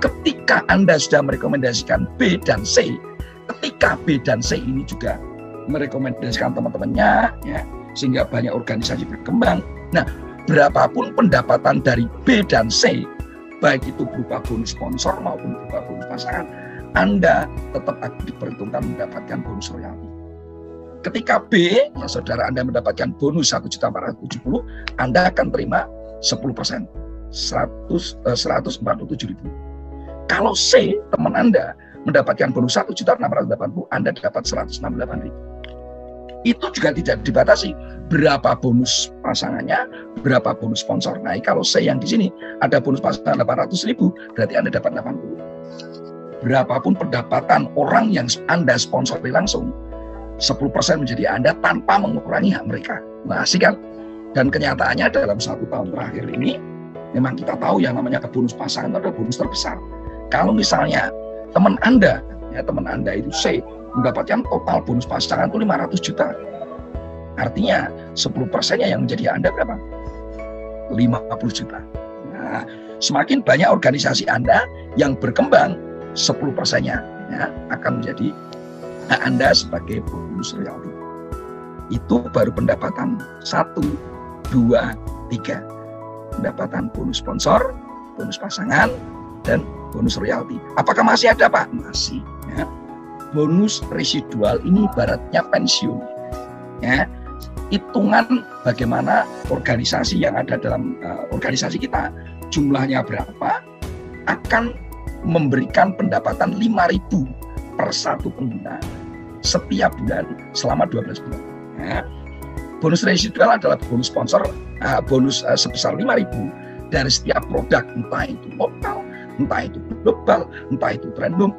Ketika Anda sudah merekomendasikan B dan C, ketika B dan C ini juga merekomendasikan teman-temannya, ya, sehingga banyak organisasi berkembang. Nah, berapapun pendapatan dari B dan C, baik itu berupa bonus sponsor maupun berupa bonus pasangan, Anda tetap akan diperhitungkan mendapatkan bonus royalti. Ketika B, ya saudara Anda mendapatkan bonus 1.470.000, Anda akan terima 10%, 147.000. Kalau C, teman Anda, mendapatkan bonus 1.680.000, Anda dapat 168.000. Itu juga tidak dibatasi berapa bonus pasangannya, berapa bonus sponsor. Nah, kalau C yang di sini ada bonus pasangan 800.000, berarti Anda dapat 80. Berapapun pendapatan orang yang Anda sponsori langsung, 10% menjadi Anda tanpa mengurangi hak mereka. Nah, asik kan? Dan kenyataannya dalam 1 tahun terakhir ini, memang kita tahu yang namanya bonus pasangan itu adalah bonus terbesar. Kalau misalnya teman Anda, ya teman Anda itu C, mendapatkan total bonus pasangan itu 500 juta. Artinya 10%-nya yang menjadi Anda berapa? 50 juta. Nah, semakin banyak organisasi Anda yang berkembang, 10%-nya ya, akan menjadi hak Anda sebagai bonus royalti. Itu baru pendapatan 1, 2, 3. Pendapatan bonus sponsor, bonus pasangan, dan bonus royalti. Apakah masih ada, Pak? Masih. Ya. Bonus residual ini ibaratnya pensiun. Ya. Hitungan bagaimana organisasi yang ada dalam organisasi kita, jumlahnya berapa, akan memberikan pendapatan 5.000 per 1 pengguna setiap bulan selama 12 bulan. Ya. Bonus residual adalah bonus sponsor, bonus sebesar 5.000 dari setiap produk, entah itu lokal, entah itu global, entah itu random,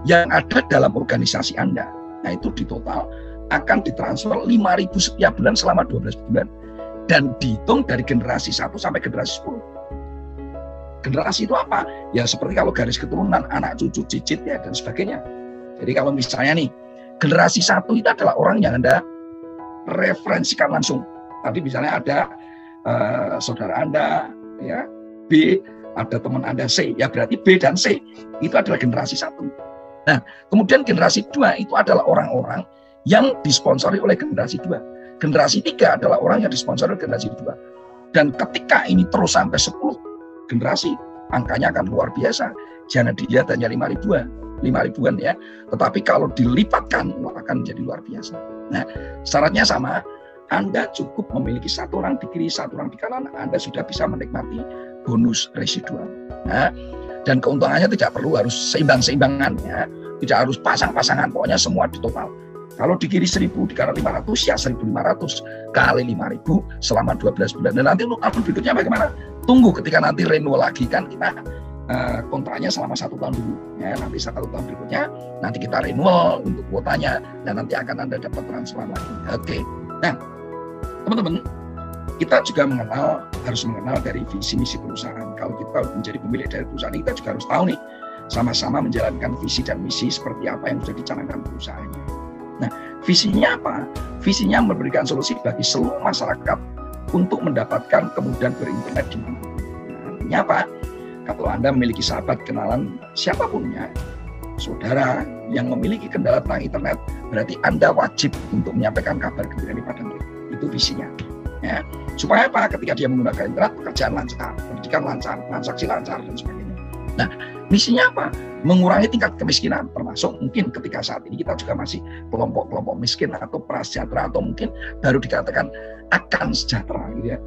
yang ada dalam organisasi Anda. Nah, itu di total akan ditransfer 5.000 setiap bulan selama 12 bulan. Dan dihitung dari generasi 1 sampai generasi 10. Generasi itu apa? Ya seperti kalau garis keturunan, anak, cucu, cicit, ya, dan sebagainya. Jadi kalau misalnya nih, generasi 1 itu adalah orang yang Anda referensikan langsung. Tadi misalnya ada saudara Anda, ya, B, ada teman Anda C, ya berarti B dan C itu adalah generasi 1. Nah, kemudian generasi 2 itu adalah orang-orang yang disponsori oleh generasi 2. Generasi 3 adalah orang yang disponsori oleh generasi 2. Dan ketika ini terus sampai 10 generasi, angkanya akan luar biasa. Jangan dilihat hanya 5.000-an ya. Tetapi kalau dilipatkan, akan menjadi luar biasa. Nah, syaratnya sama. Anda cukup memiliki 1 orang di kiri, 1 orang di kanan, Anda sudah bisa menikmati bonus residual. Nah, dan keuntungannya tidak perlu harus seimbang-seimbangan, ya. Tidak harus pasang-pasangan, pokoknya semua di total. Kalau di kiri 1.000, di kanan 500, ya 1.500 kali 5.000 selama 12 bulan. Dan nanti untuk tahun berikutnya bagaimana? Tunggu ketika nanti renewal lagi, kan kita kontraknya selama 1 tahun dulu. Ya, nanti 1 tahun berikutnya, nanti kita renewal untuk kuotanya, dan nanti akan Anda dapat transfer lagi. Oke. Nah, teman-teman, kita juga harus mengenal dari visi misi perusahaan. Kalau kita menjadi pemilik dari perusahaan, kita juga harus tahu nih, sama-sama menjalankan visi dan misi seperti apa yang sudah dicanangkan perusahaannya. Nah, Visinya apa? Visinya memberikan solusi bagi seluruh masyarakat untuk mendapatkan kemudahan berinternet di mana. Artinya apa? Kalau Anda memiliki sahabat, kenalan, siapapun ya, saudara yang memiliki kendala tentang internet, berarti Anda wajib untuk menyampaikan kabar gembira ini pada mereka. Itu visinya. Ya. Supaya apa? Ketika dia menggunakan internet, pekerjaan lancar, pendidikan lancar, transaksi lancar, dan sebagainya. Nah, misinya apa? Mengurangi tingkat kemiskinan, termasuk mungkin ketika saat ini kita juga masih kelompok-kelompok miskin atau prasejahtera, atau mungkin baru dikatakan akan sejahtera, gitu ya.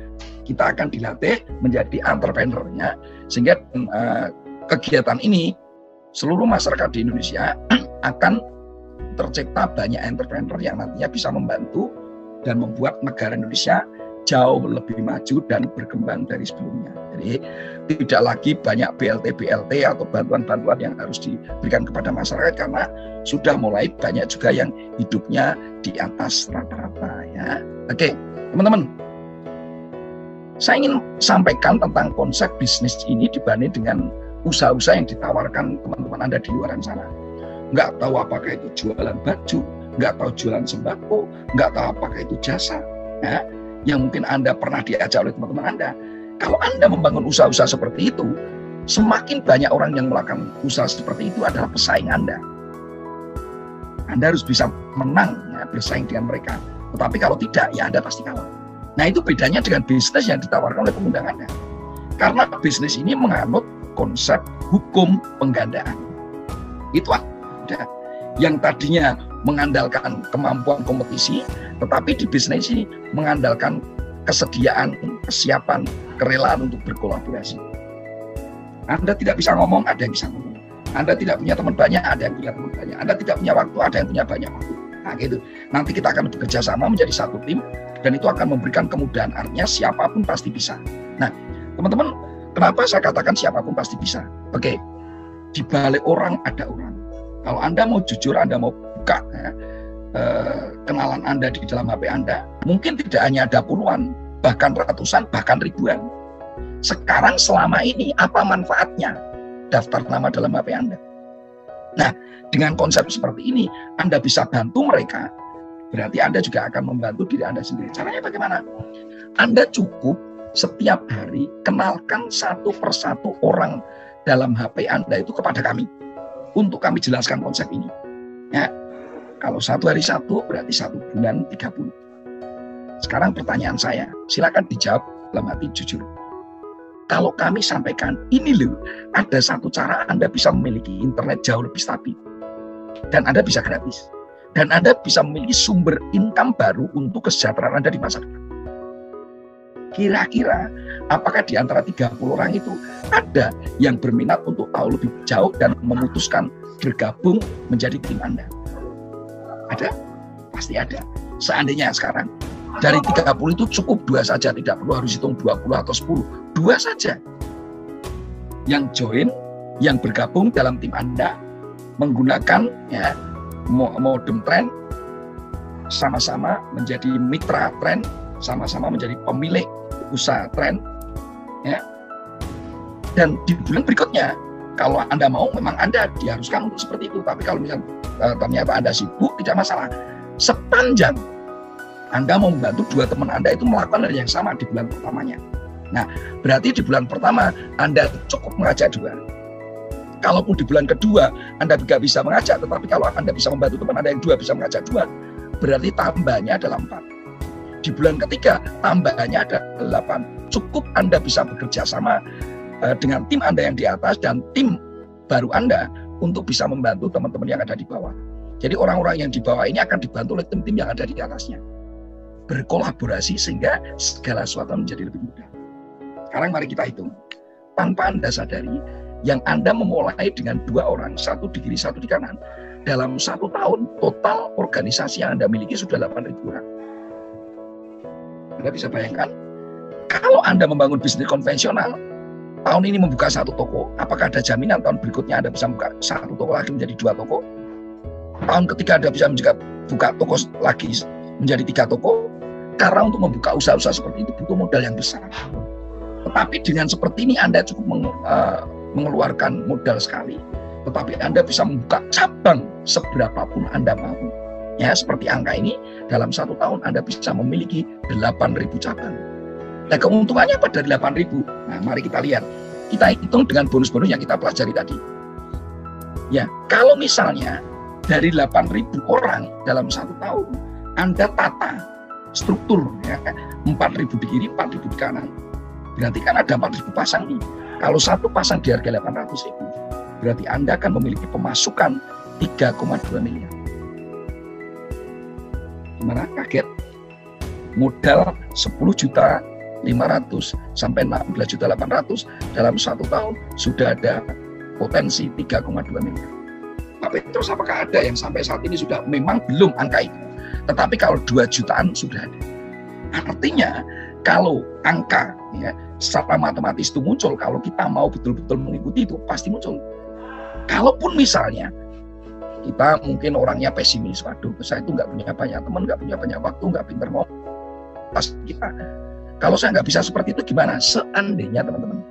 Kita akan dilatih menjadi entrepreneurnya, sehingga kegiatan ini seluruh masyarakat di Indonesia akan tercipta banyak entrepreneur yang nantinya bisa membantu dan membuat negara Indonesia jauh lebih maju dan berkembang dari sebelumnya. Jadi tidak lagi banyak BLT atau bantuan-bantuan yang harus diberikan kepada masyarakat, karena sudah mulai banyak juga yang hidupnya di atas rata-rata ya. Oke, teman-teman. Saya ingin sampaikan tentang konsep bisnis ini dibanding dengan usaha-usaha yang ditawarkan teman-teman Anda di luar sana. Nggak tahu apakah itu jualan baju, nggak tahu jualan sembako, nggak tahu apakah itu jasa, ya, yang mungkin Anda pernah diajak oleh teman-teman Anda. Kalau Anda membangun usaha-usaha seperti itu, semakin banyak orang yang melakukan usaha seperti itu adalah pesaing Anda. Anda harus bisa menang, ya, bersaing dengan mereka. Tetapi kalau tidak, ya Anda pasti kalah. Nah, itu bedanya dengan bisnis yang ditawarkan oleh pengundang Anda. Karena bisnis ini menganut konsep hukum penggandaan. Itu ada yang tadinya mengandalkan kemampuan kompetisi, tetapi di bisnis ini mengandalkan kesediaan, kesiapan, kerelaan untuk berkolaborasi. Anda tidak bisa ngomong, ada yang bisa ngomong. Anda tidak punya teman banyak, ada yang punya teman banyak. Anda tidak punya waktu, ada yang punya banyak waktu. Nah, gitu. Nanti kita akan bekerja sama menjadi satu tim, dan itu akan memberikan kemudahan. Artinya siapapun pasti bisa. Nah, teman-teman, kenapa saya katakan siapapun pasti bisa? Oke, di balik orang ada orang. Kalau Anda mau jujur, Anda mau buka kenalan Anda di dalam HP Anda, mungkin tidak hanya ada puluhan, bahkan ratusan, bahkan ribuan. Sekarang selama ini apa manfaatnya daftar nama dalam HP Anda? Nah, dengan konsep seperti ini, Anda bisa bantu mereka. Berarti Anda juga akan membantu diri Anda sendiri. Caranya bagaimana? Anda cukup setiap hari kenalkan satu persatu orang dalam HP Anda itu kepada kami, untuk kami jelaskan konsep ini. Ya, kalau satu hari satu, berarti 1 bulan 30. Sekarang pertanyaan saya, silakan dijawab dalam hati jujur. Kalau kami sampaikan, ini loh, ada satu cara Anda bisa memiliki internet jauh lebih stabil. Dan Anda bisa gratis. Dan Anda bisa memiliki sumber income baru untuk kesejahteraan Anda di masa depan. Kira-kira apakah di antara 30 orang itu ada yang berminat untuk tahu lebih jauh dan memutuskan bergabung menjadi tim Anda? Ada? Pasti ada. Seandainya sekarang dari 30 itu cukup 2 saja, tidak perlu harus hitung 20 atau 10. 2 saja yang join, yang bergabung dalam tim Anda menggunakan ya modem tren, sama-sama menjadi mitra tren, sama-sama menjadi pemilik usaha tren, ya. Dan di bulan berikutnya, kalau Anda mau, memang Anda diharuskan untuk seperti itu. Tapi kalau misalnya ternyata Anda sibuk, tidak masalah. Sepanjang Anda mau membantu 2 teman Anda itu melakukan hal yang sama di bulan pertamanya. Nah, berarti di bulan pertama Anda cukup mengajak 2. Kalaupun di bulan kedua Anda juga bisa mengajak, tetapi kalau Anda bisa membantu teman Anda yang 2 bisa mengajak 2, berarti tambahnya adalah 4. Di bulan ketiga tambahnya ada 8. Cukup Anda bisa bekerja sama dengan tim Anda yang di atas dan tim baru Anda untuk bisa membantu teman-teman yang ada di bawah. Jadi orang-orang yang di bawah ini akan dibantu oleh tim-tim yang ada di atasnya. Berkolaborasi sehingga segala sesuatu menjadi lebih mudah. Sekarang mari kita hitung. Tanpa Anda sadari, yang Anda memulai dengan 2 orang, 1 di kiri, 1 di kanan. Dalam 1 tahun, total organisasi yang Anda miliki sudah 8.000 orang. Anda bisa bayangkan, kalau Anda membangun bisnis konvensional, tahun ini membuka 1 toko, apakah ada jaminan tahun berikutnya Anda bisa membuka 1 toko lagi menjadi 2 toko? Tahun ketiga Anda bisa buka toko lagi menjadi 3 toko? Karena untuk membuka usaha-usaha seperti itu butuh modal yang besar. Tetapi dengan seperti ini Anda cukup mengeluarkan modal sekali, tetapi Anda bisa membuka cabang seberapapun Anda mau. Ya, seperti angka ini, dalam 1 tahun Anda bisa memiliki 8.000 cabang. Nah, keuntungannya apa dari 8.000? Nah, mari kita lihat. Kita hitung dengan bonus-bonus yang kita pelajari tadi. Ya, kalau misalnya dari 8.000 orang dalam 1 tahun, Anda tata struktur, ya, 4.000 di kiri, 4.000 di kanan. Berarti kan ada 4.000 pasang nih. Kalau satu pasang di harga 800.000, berarti Anda akan memiliki pemasukan 3,2 miliar. Gimana? Kaget? Modal 10.500.000 sampai 16.800.000 dalam 1 tahun sudah ada potensi 3,2 miliar. Tapi terus apakah ada yang sampai saat ini sudah memang belum angka itu? Tetapi kalau 2 jutaan sudah ada. Artinya kalau angka ya, secara matematis itu muncul, kalau kita mau betul-betul mengikuti itu pasti muncul. Kalaupun misalnya kita mungkin orangnya pesimis, waduh saya itu nggak punya banyak teman, nggak punya banyak waktu, nggak pinter ngomong. Pas kita, kalau saya nggak bisa seperti itu gimana? Seandainya teman-teman,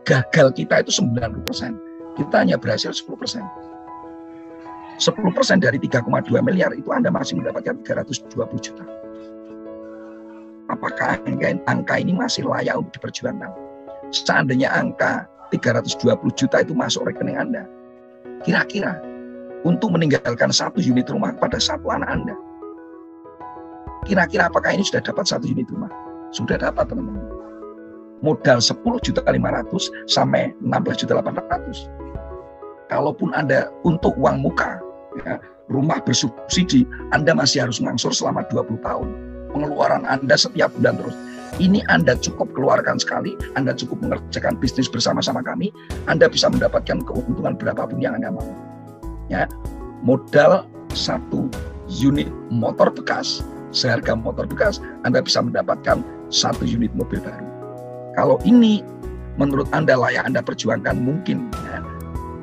gagal kita itu 90%, kita hanya berhasil 10%. 10% dari 3,2 miliar itu Anda masih mendapatkan 320 juta. Apakah angka ini masih layak untuk diperjuangkan? Seandainya angka 320 juta itu masuk rekening Anda, kira-kira untuk meninggalkan 1 unit rumah pada 1 anak Anda, kira-kira apakah ini sudah dapat 1 unit rumah? Sudah dapat teman-teman. Modal 10.500.000 sampai 16.800.000. Kalaupun Anda untuk uang muka, ya, rumah bersubsidi, Anda masih harus ngangsur selama 20 tahun. Pengeluaran Anda setiap bulan terus. Ini Anda cukup keluarkan sekali, Anda cukup mengerjakan bisnis bersama-sama kami, Anda bisa mendapatkan keuntungan berapapun yang Anda mau. Ya, modal 1 unit motor bekas, seharga motor bekas, Anda bisa mendapatkan 1 unit mobil baru. Kalau ini menurut Anda layak Anda perjuangkan, mungkin ya,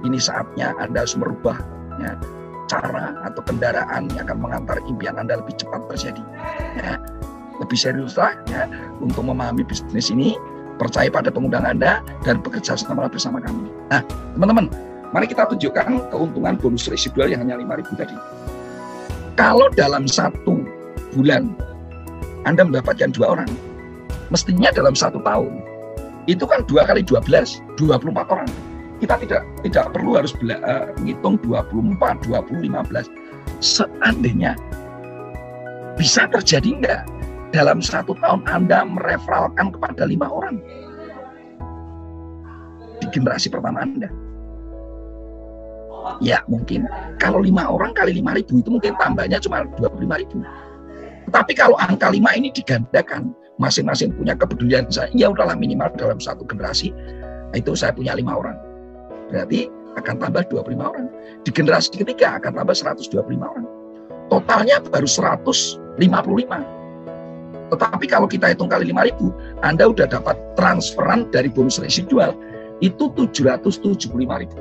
ini saatnya Anda harus merubah ya, cara atau kendaraan yang akan mengantar impian Anda lebih cepat terjadi. Ya, lebih seriuslah ya, untuk memahami bisnis ini, percaya pada pengundang Anda dan bekerja sama bersama kami. Nah, teman-teman, mari kita tunjukkan keuntungan bonus residual yang hanya 5.000 tadi. Kalau dalam 1 bulan Anda mendapatkan 2 orang, mestinya dalam 1 tahun itu kan 2 kali 12, 24 orang. Kita tidak perlu harus menghitung 24, 20, 15. Seandainya bisa terjadi enggak dalam 1 tahun Anda mereferalkan kepada 5 orang di generasi pertama Anda? Ya mungkin kalau 5 orang kali 5.000 itu mungkin tambahnya cuma 25.000. Tetapi kalau angka 5 ini digandakan, masing-masing punya kepedulian, ya udahlah minimal dalam 1 generasi itu saya punya 5 orang. Berarti akan tambah 25 orang. Di generasi ketiga akan tambah 125 orang. Totalnya baru 155. Tetapi kalau kita hitung kali 5.000, Anda udah dapat transferan dari bonus residual itu 775.000.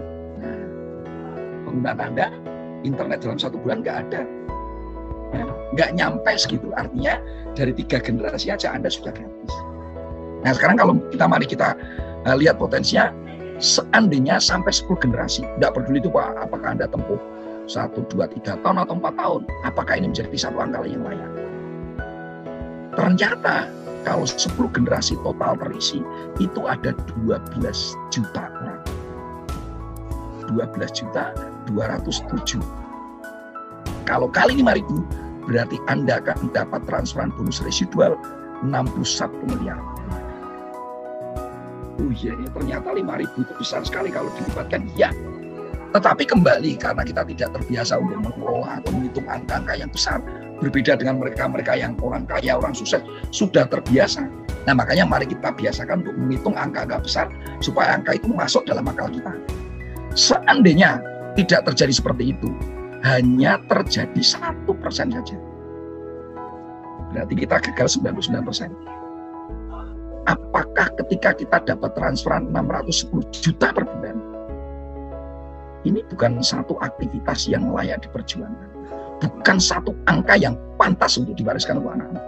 Penggunaan Anda internet dalam 1 bulan nggak ada, nggak nyampe segitu. Artinya dari 3 generasi aja Anda sudah gratis. Nah sekarang kalau mari kita lihat potensinya, seandainya sampai 10 generasi, nggak peduli itu Pak, apakah Anda tempuh 1, 2, 3 tahun atau 4 tahun, apakah ini menjadi 1 angka yang layak? Ternyata kalau 10 generasi total terisi, itu ada 12 juta orang. 12.207. Kalau kali 5.000, berarti Anda akan dapat transferan bonus residual 61 miliar. Oh iya, ternyata 5.000 itu besar sekali kalau dilibatkan. Ya, tetapi kembali karena kita tidak terbiasa untuk mengelola atau menghitung angka-angka yang besar, berbeda dengan mereka-mereka yang orang kaya, orang sukses, sudah terbiasa. Nah makanya mari kita biasakan untuk menghitung angka-angka besar supaya angka itu masuk dalam akal kita. Seandainya tidak terjadi seperti itu, hanya terjadi 1% saja, berarti kita gagal 99%. Apakah ketika kita dapat transferan 610 juta per bulan, ini bukan satu aktivitas yang layak diperjuangkan, bukan satu angka yang pantas untuk diwariskan untuk anak-anak,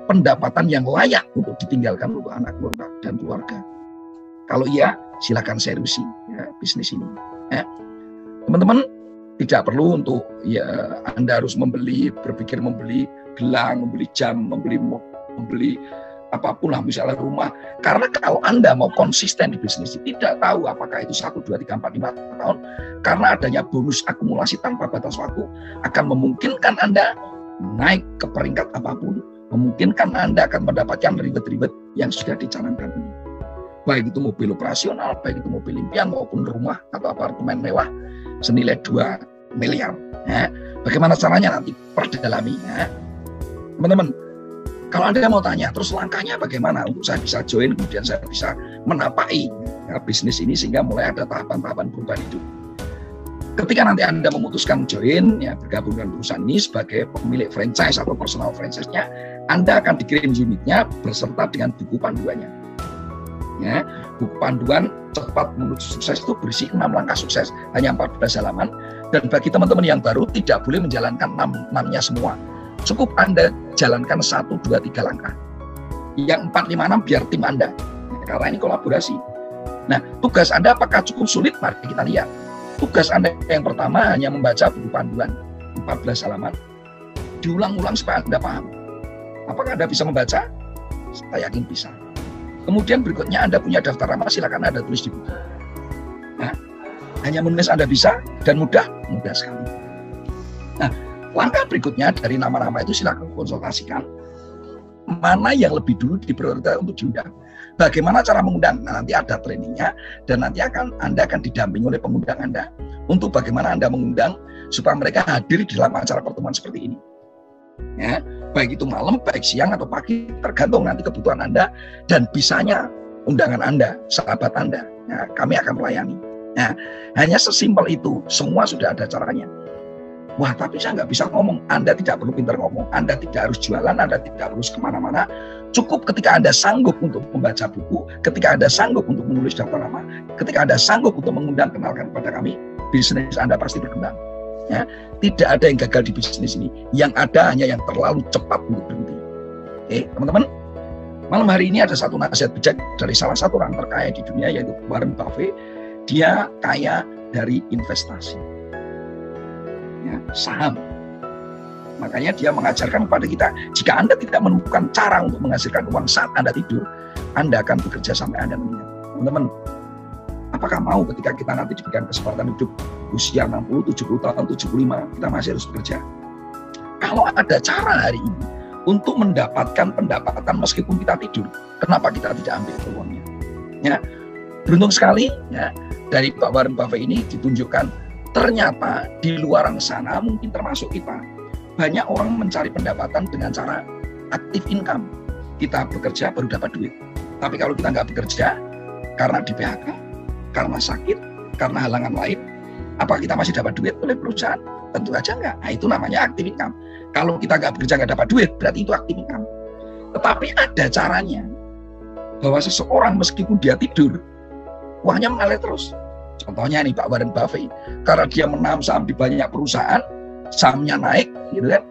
pendapatan yang layak untuk ditinggalkan untuk anak dan keluarga? Kalau iya, silakan seriusi ya, bisnis ini. Ya. Teman-teman, Tidak perlu untuk ya Anda harus berpikir membeli gelang, membeli jam, membeli apapun lah, misalnya rumah. Karena kalau Anda mau konsisten di bisnis, tidak tahu apakah itu 1, 2, 3, 4, 5 tahun, karena adanya bonus akumulasi tanpa batas waktu akan memungkinkan Anda naik ke peringkat apapun, memungkinkan Anda akan mendapatkan ribet-ribet yang sudah dicanangkan ini. Baik itu mobil operasional, baik itu mobil impian maupun rumah atau apartemen mewah senilai 2 miliar. Ya. Bagaimana caranya nanti perdalami. Ya. Teman-teman, kalau Anda mau tanya, terus langkahnya bagaimana untuk saya bisa join, kemudian saya bisa menapai ya, bisnis ini sehingga mulai ada tahapan-tahapan perubahan hidup. Ketika nanti Anda memutuskan join, ya, bergabung dengan perusahaan ini sebagai pemilik franchise atau personal franchise-nya, Anda akan dikirim unitnya beserta dengan buku panduannya. Ya, buku panduan cepat menuju sukses itu berisi 6 langkah sukses, hanya 14 halaman. Dan bagi teman-teman yang baru tidak boleh menjalankan 6-nya semua. Cukup Anda jalankan 1, 2, 3 langkah. Yang 4, 5, 6 biar tim Anda. Karena ini kolaborasi. Nah, tugas Anda apakah cukup sulit? Mari kita lihat. Tugas Anda yang pertama hanya membaca buku panduan 14 halaman. Diulang-ulang supaya Anda paham. Apakah Anda bisa membaca? Saya yakin bisa. Kemudian berikutnya Anda punya daftar nama, silakan Anda tulis di buku. Nah, hanya menulis Anda bisa dan mudah sekali. Nah, langkah berikutnya dari nama-nama itu silakan konsultasikan mana yang lebih dulu diprioritaskan untuk diundang. Bagaimana cara mengundang? Nah, nanti ada trainingnya dan nanti Anda akan didampingi oleh pengundang Anda untuk bagaimana Anda mengundang supaya mereka hadir di dalam acara pertemuan seperti ini. Ya, baik itu malam, baik siang atau pagi, tergantung nanti kebutuhan Anda dan bisanya undangan Anda, sahabat Anda. Ya, kami akan melayani. Nah, hanya sesimpel itu, semua sudah ada caranya. Wah, tapi saya nggak bisa ngomong. Anda tidak perlu pintar ngomong. Anda tidak harus jualan, Anda tidak harus kemana-mana. Cukup ketika Anda sanggup untuk membaca buku, ketika Anda sanggup untuk menulis daftar nama, ketika Anda sanggup untuk mengundang, kenalkan kepada kami, bisnis Anda pasti berkembang. Ya, tidak ada yang gagal di bisnis ini. Yang ada hanya yang terlalu cepat untuk berhenti. Oke, teman-teman. Malam hari ini ada satu nasihat bijak dari salah satu orang terkaya di dunia, yaitu Warren Buffett. Dia kaya dari investasi. Ya, saham. Makanya dia mengajarkan kepada kita, jika Anda tidak menemukan cara untuk menghasilkan uang saat Anda tidur, Anda akan bekerja sampai Anda meninggal. Teman-teman, apakah mau ketika kita nanti diberikan kesempatan hidup usia 60, 70 tahun, 75, kita masih harus bekerja? Kalau ada cara hari ini untuk mendapatkan pendapatan meskipun kita tidur, kenapa kita tidak ambil peluangnya? Ya, beruntung sekali ya, dari Pak Warren Buffett ini ditunjukkan ternyata di luar sana mungkin termasuk kita, banyak orang mencari pendapatan dengan cara aktif income. Kita bekerja baru dapat duit. Tapi kalau kita nggak bekerja, karena di PHK, karena sakit, karena halangan lain, apa kita masih dapat duit oleh perusahaan? Tentu saja enggak. Nah, itu namanya active income. Kalau kita nggak bekerja nggak dapat duit, berarti itu active income. Tetapi ada caranya bahwa seseorang meskipun dia tidur, uangnya mengalir terus. Contohnya nih Pak Warren Buffett, karena dia menanam saham di banyak perusahaan, sahamnya naik, gitu kan?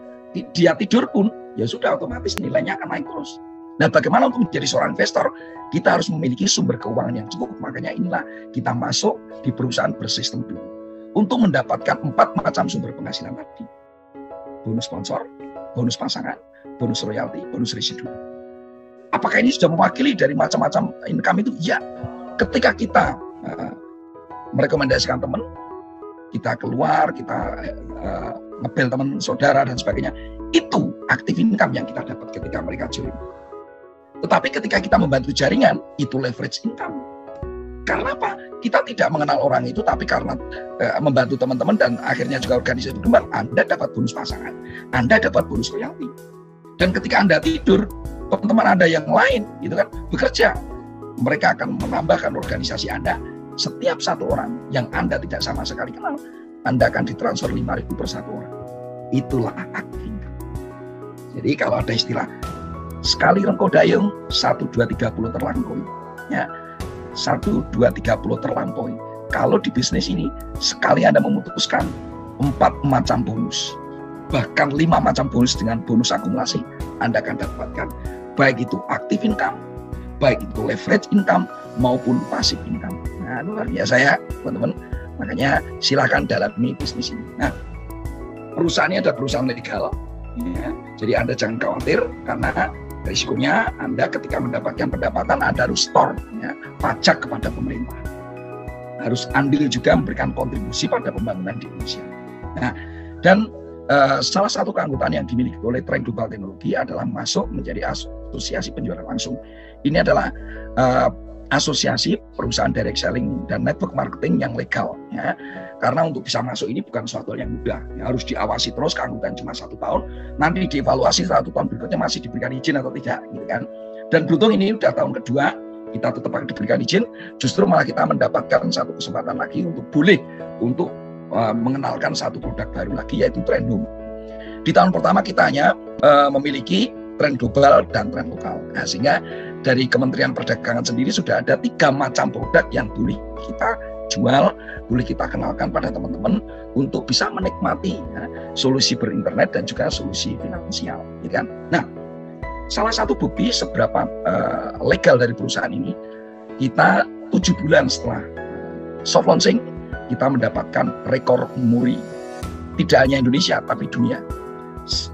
Dia tidur pun, ya sudah otomatis nilainya akan naik terus. Nah, bagaimana untuk menjadi seorang investor? Kita harus memiliki sumber keuangan yang cukup. Makanya inilah kita masuk di perusahaan bersistem dulu untuk mendapatkan 4 macam sumber penghasilan tadi. Bonus sponsor, bonus pasangan, bonus royalti, bonus residu. Apakah ini sudah mewakili dari macam-macam income itu? Ya. Ketika kita merekomendasikan teman, kita keluar, kita ngebel teman saudara dan sebagainya, itu active income yang kita dapat ketika mereka join. Tetapi ketika kita membantu jaringan, itu leverage income. Karena apa? Kita tidak mengenal orang itu, tapi karena membantu teman-teman dan akhirnya juga organisasi berkembang, Anda dapat bonus pasangan, Anda dapat bonus royalti. Dan ketika Anda tidur, teman-teman Anda yang lain gitu kan bekerja, mereka akan menambahkan organisasi Anda. Setiap satu orang yang Anda tidak sama sekali kenal, Anda akan ditransfer 5.000 per satu orang. Itulah active income. Jadi kalau ada istilah sekali rengko dayung, 1, 2, 30 terlampaui. Ya, 1, 2, 30 terlampaui. Kalau di bisnis ini, sekali Anda memutuskan 4 macam bonus, bahkan 5 macam bonus dengan bonus akumulasi, Anda akan dapatkan. Baik itu active income, baik itu leverage income, maupun passive income. Nah, luar biasa ya, teman-teman. Makanya silakan dalami bisnis ini. Nah, perusahaan ini adalah perusahaan legal. Ya. Jadi Anda jangan khawatir karena risikonya Anda ketika mendapatkan pendapatan Anda harus store ya, pajak kepada pemerintah. Harus andil juga memberikan kontribusi pada pembangunan di Indonesia. Nah, dan salah satu keanggotaan yang dimiliki oleh Trend Global Teknologi adalah masuk menjadi asosiasi penjualan langsung. Ini adalah asosiasi perusahaan direct selling dan network marketing yang legal ya. Karena untuk bisa masuk ini bukan suatu yang mudah ya, harus diawasi terus, keanggotaan cuma 1 tahun, nanti dievaluasi 1 tahun berikutnya masih diberikan izin atau tidak gitu kan. Dan beruntung ini udah tahun kedua kita tetap akan diberikan izin, justru malah kita mendapatkan satu kesempatan lagi untuk mengenalkan satu produk baru lagi, yaitu Trendhome. Di tahun pertama kita hanya memiliki Trend Global dan Trend Lokal. Nah, sehingga dari Kementerian Perdagangan sendiri sudah ada 3 macam produk yang boleh kita jual, boleh kita kenalkan pada teman-teman untuk bisa menikmati ya, solusi berinternet dan juga solusi finansial. Gitu kan? Nah, salah satu bukti seberapa legal dari perusahaan ini, kita 7 bulan setelah soft launching, kita mendapatkan rekor muri. Tidak hanya Indonesia, tapi dunia.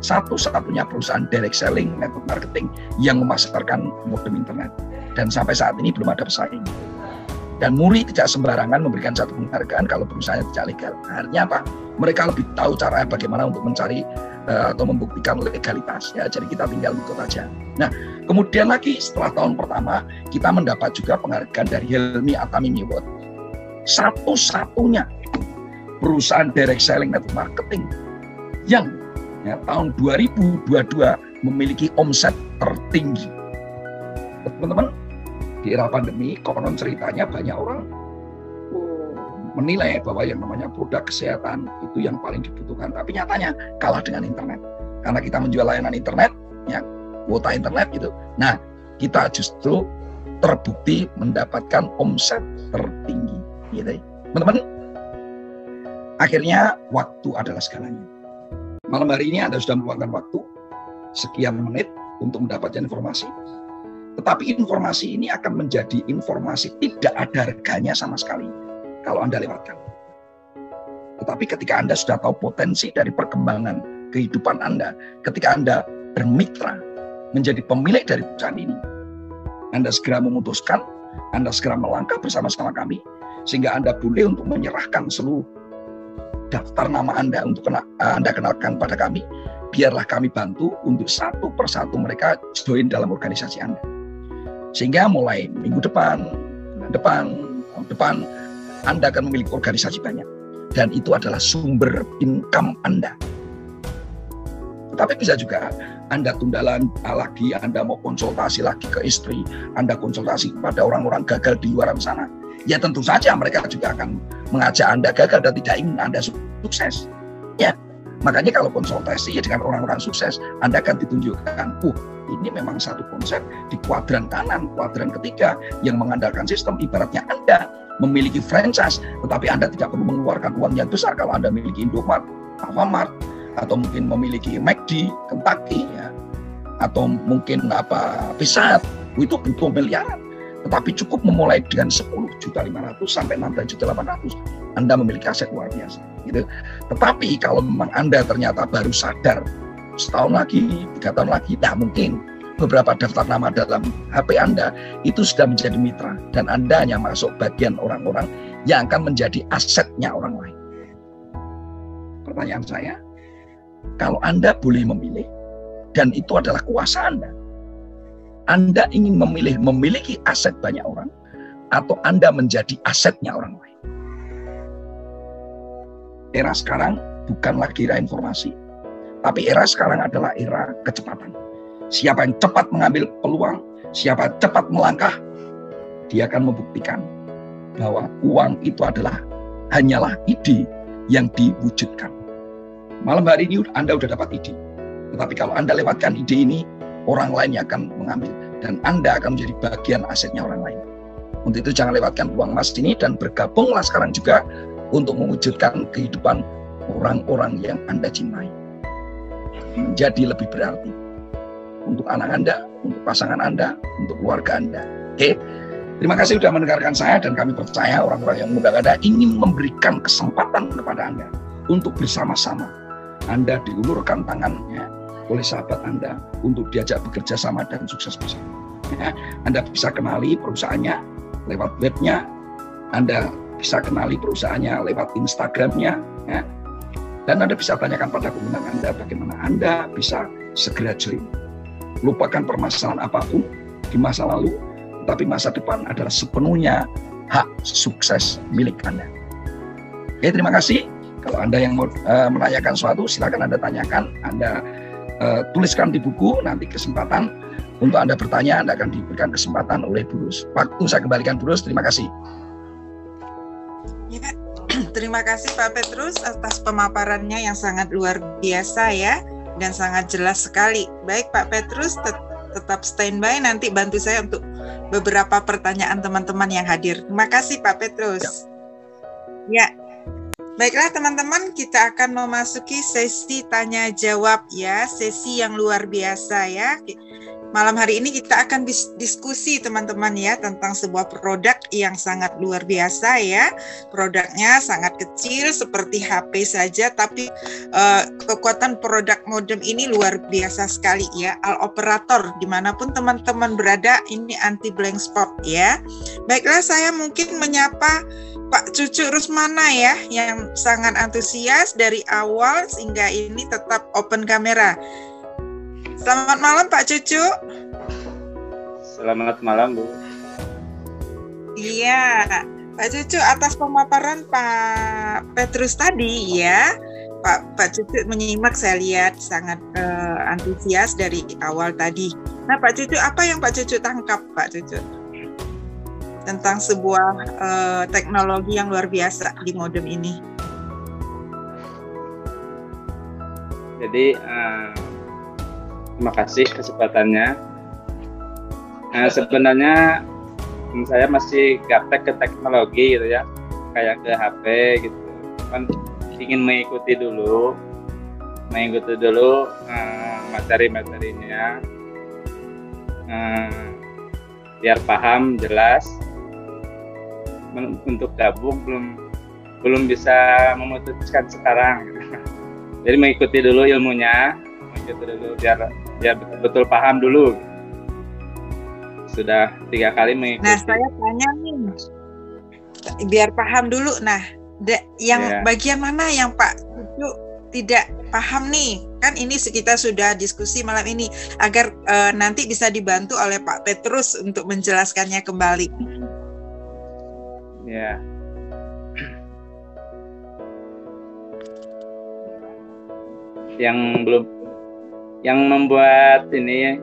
Satu-satunya perusahaan direct selling network marketing yang memasarkan modem internet. Dan sampai saat ini belum ada pesaing. Dan Muri tidak sembarangan memberikan satu penghargaan kalau perusahaannya tidak legal. Artinya apa? Mereka lebih tahu cara bagaimana untuk mencari atau membuktikan legalitas. Ya, jadi kita tinggal ikut aja. Nah, kemudian lagi setelah tahun pertama, kita mendapat juga penghargaan dari Helmi Atamimi Award. Satu-satunya perusahaan direct selling network marketing yang ya, tahun 2022 memiliki omset tertinggi. Teman-teman, di era pandemi, konon ceritanya banyak orang menilai bahwa yang namanya produk kesehatan itu yang paling dibutuhkan. Tapi nyatanya kalah dengan internet. Karena kita menjual layanan internet, ya, kuota internet gitu. Nah, kita justru terbukti mendapatkan omset tertinggi. Gitu. Teman-teman, akhirnya waktu adalah segalanya. Malam hari ini Anda sudah meluangkan waktu sekian menit untuk mendapatkan informasi. Tetapi informasi ini akan menjadi informasi tidak ada harganya sama sekali kalau Anda lewatkan. Tetapi ketika Anda sudah tahu potensi dari perkembangan kehidupan Anda, ketika Anda bermitra menjadi pemilik dari perusahaan ini, Anda segera memutuskan, Anda segera melangkah bersama-sama kami, sehingga Anda boleh untuk menyerahkan seluruh daftar nama Anda untuk Anda kenalkan pada kami, biarlah kami bantu untuk satu persatu mereka join dalam organisasi Anda. Sehingga mulai minggu depan, tahun depan, Anda akan memiliki organisasi banyak. Dan itu adalah sumber income Anda. Tetapi bisa juga Anda tunda lagi, Anda mau konsultasi lagi ke istri, Anda konsultasi kepada orang-orang gagal di luar sana. Ya tentu saja mereka juga akan mengajak Anda gagal dan tidak ingin Anda sukses. Ya, makanya kalau konsultasi ya dengan orang-orang sukses, Anda akan ditunjukkan, ini memang satu konsep di kuadran kanan, kuadran ketiga yang mengandalkan sistem. Ibaratnya Anda memiliki franchise, tetapi Anda tidak perlu mengeluarkan uang yang besar kalau Anda memiliki Indomaret, Alfamart, atau mungkin memiliki McD, Kentucky, ya, atau mungkin Pizza Hut, itu butuh miliaran. Tetapi cukup memulai dengan 10.500.000 sampai 16.800.000, Anda memiliki aset luar biasa. Gitu. Tetapi kalau memang Anda ternyata baru sadar setahun lagi, 3 tahun lagi, nah mungkin beberapa daftar nama dalam HP Anda itu sudah menjadi mitra dan Anda hanya masuk bagian orang-orang yang akan menjadi asetnya orang lain. Pertanyaan saya, kalau Anda boleh memilih dan itu adalah kuasa Anda ingin memiliki aset banyak orang atau Anda menjadi asetnya orang lain? Era sekarang bukan lagi era informasi, tapi era sekarang adalah era kecepatan. Siapa yang cepat mengambil peluang, siapa cepat melangkah, dia akan membuktikan bahwa uang itu hanyalah ide yang diwujudkan. Malam hari ini Anda sudah dapat ide, tetapi kalau Anda lewatkan ide ini, orang lain yang akan mengambil dan Anda akan menjadi bagian asetnya orang lain. Untuk itu jangan lewatkan peluang emas ini dan bergabunglah sekarang juga untuk mewujudkan kehidupan orang-orang yang Anda cintai. Menjadi lebih berarti untuk anak Anda, untuk pasangan Anda, untuk keluarga Anda. Oke? Terima kasih sudah mendengarkan saya, dan kami percaya orang-orang yang mengundang Anda ingin memberikan kesempatan kepada Anda untuk bersama-sama. Anda diulurkan tangannya oleh sahabat Anda untuk diajak bekerja sama dan sukses bersama. Ya, Anda bisa kenali perusahaannya lewat webnya, Anda bisa kenali perusahaannya lewat Instagramnya, ya. Dan Anda bisa tanyakan pada pimpinan Anda bagaimana Anda bisa segera join. Lupakan permasalahan apapun di masa lalu, tapi masa depan adalah sepenuhnya hak sukses milik Anda. Oke, terima kasih. Kalau Anda yang mau menanyakan sesuatu, silakan Anda tanyakan. Anda tuliskan di buku, nanti kesempatan untuk Anda bertanya, Anda akan diberikan kesempatan oleh Burus. Waktu saya kembalikan Burus, terima kasih. Ya, terima kasih Pak Petrus atas pemaparannya yang sangat luar biasa ya, dan sangat jelas sekali. Baik Pak Petrus, tetap standby, nanti bantu saya untuk beberapa pertanyaan teman-teman yang hadir. Terima kasih Pak Petrus. Ya. Baiklah teman-teman, kita akan memasuki sesi tanya jawab ya, sesi yang luar biasa ya. Malam hari ini kita akan diskusi teman-teman ya tentang sebuah produk yang sangat luar biasa ya. Produknya sangat kecil seperti HP saja, tapi kekuatan produk modem ini luar biasa sekali ya. All operator dimanapun teman-teman berada, ini anti blank spot ya. Baiklah, saya mungkin menyapa Pak Cucu Rusmana ya, yang sangat antusias dari awal sehingga ini tetap open kamera. Selamat malam Pak Cucu. Selamat malam Bu. Iya, Pak Cucu, atas pemaparan Pak Petrus tadi ya, Pak Cucu menyimak, saya lihat sangat antusias dari awal tadi. Nah Pak Cucu, apa yang Pak Cucu tangkap Pak Cucu tentang sebuah teknologi yang luar biasa di modem ini? Jadi terima kasih kesempatannya. Sebenarnya saya masih gaptek ke teknologi gitu ya, kayak ke HP gitu. Kan ingin mengikuti dulu materi-materinya, biar paham jelas. Untuk gabung belum bisa memutuskan sekarang. Jadi mengikuti dulu ilmunya, biar betul-betul paham dulu. Sudah 3 kali mengikuti. Nah, saya tanya nih, biar paham dulu. Nah, bagian mana yang Pak Cucu tidak paham nih? Kan ini kita sudah diskusi malam ini agar nanti bisa dibantu oleh Pak Petrus untuk menjelaskannya kembali. Ya. Yang membuat ini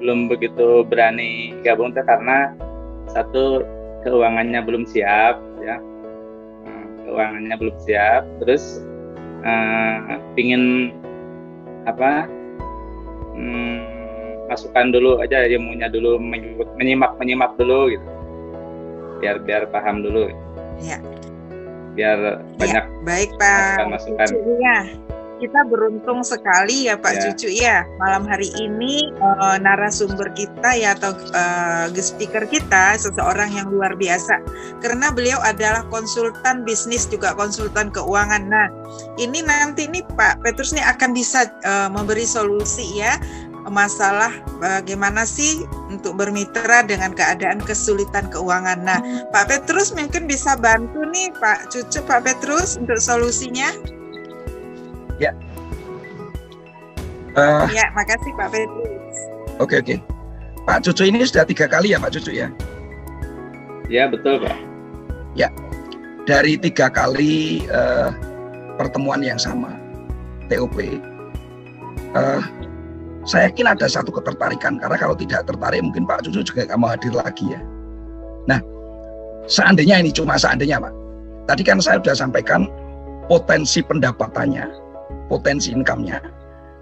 belum begitu berani gabung itu karena satu, keuangannya belum siap ya. Keuangannya belum siap, terus pingin masukkan dulu aja ilmunya dulu, menyimak dulu gitu. Biar paham dulu ya, biar banyak ya, baik Pak masukan. Ya, kita beruntung sekali ya Pak Cucu ya, malam hari ini narasumber kita ya atau guest speaker kita seseorang yang luar biasa, karena beliau adalah konsultan bisnis juga konsultan keuangan. Nah ini nanti nih Pak Petrus nih akan bisa memberi solusi ya, masalah bagaimana sih untuk bermitra dengan keadaan kesulitan keuangan. Nah, Pak Petrus mungkin bisa bantu nih Pak Cucu, Pak Petrus untuk solusinya. Ya. Ya, makasih Pak Petrus. Oke. Pak Cucu ini sudah 3 kali ya Pak Cucu ya? Ya betul Pak. Ya, dari 3 kali pertemuan yang sama TOP. Saya yakin ada satu ketertarikan, karena kalau tidak tertarik mungkin Pak Cucu juga nggak mau hadir lagi ya. Nah, seandainya ini cuma seandainya Pak, tadi kan saya sudah sampaikan potensi pendapatannya, potensi income-nya,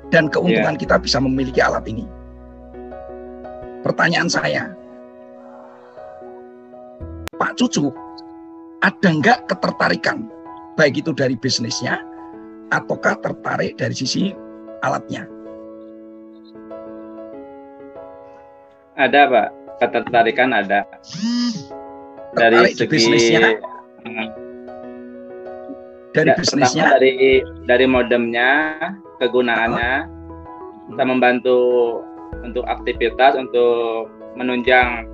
dan keuntungan kita bisa memiliki alat ini. Pertanyaan saya, Pak Cucu, ada nggak ketertarikan, baik itu dari bisnisnya, ataukah tertarik dari sisi alatnya? Ada Pak. ketertarikan ada. Dari segi bisnisnya. Dari bisnisnya. Dari modemnya, kegunaannya, bisa membantu untuk aktivitas, untuk menunjang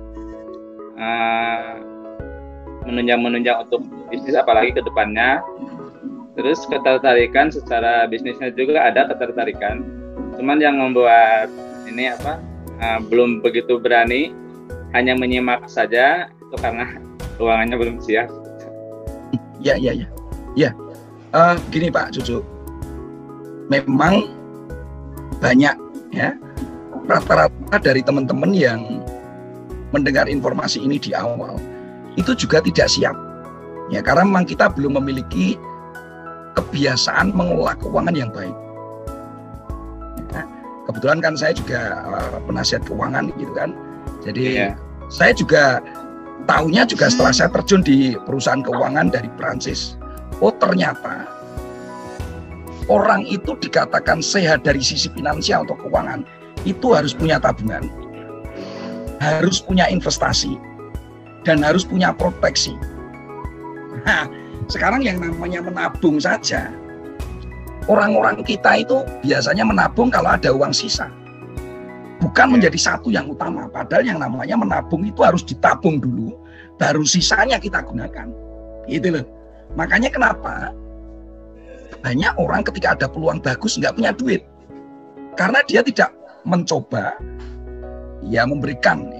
untuk bisnis apalagi ke depannya. Terus ketertarikan secara bisnisnya juga ada ketertarikan. Cuman yang membuat ini belum begitu berani, hanya menyimak saja itu karena keuangannya belum siap. Ya. Gini Pak Cucu, memang banyak ya rata-rata dari teman-teman yang mendengar informasi ini di awal itu juga tidak siap ya, karena memang kita belum memiliki kebiasaan mengelola keuangan yang baik. Nah, kebetulan kan saya juga penasihat keuangan gitu kan, jadi saya juga tahunya juga setelah saya terjun di perusahaan keuangan dari Prancis. Oh ternyata orang itu dikatakan sehat dari sisi finansial atau keuangan itu harus punya tabungan, harus punya investasi, dan harus punya proteksi. Nah, sekarang yang namanya menabung saja, orang-orang kita itu biasanya menabung kalau ada uang sisa, bukan menjadi satu yang utama. Padahal yang namanya menabung itu harus ditabung dulu, baru sisanya kita gunakan. Gitu loh. Makanya kenapa banyak orang ketika ada peluang bagus nggak punya duit, karena dia tidak mencoba ya memberikan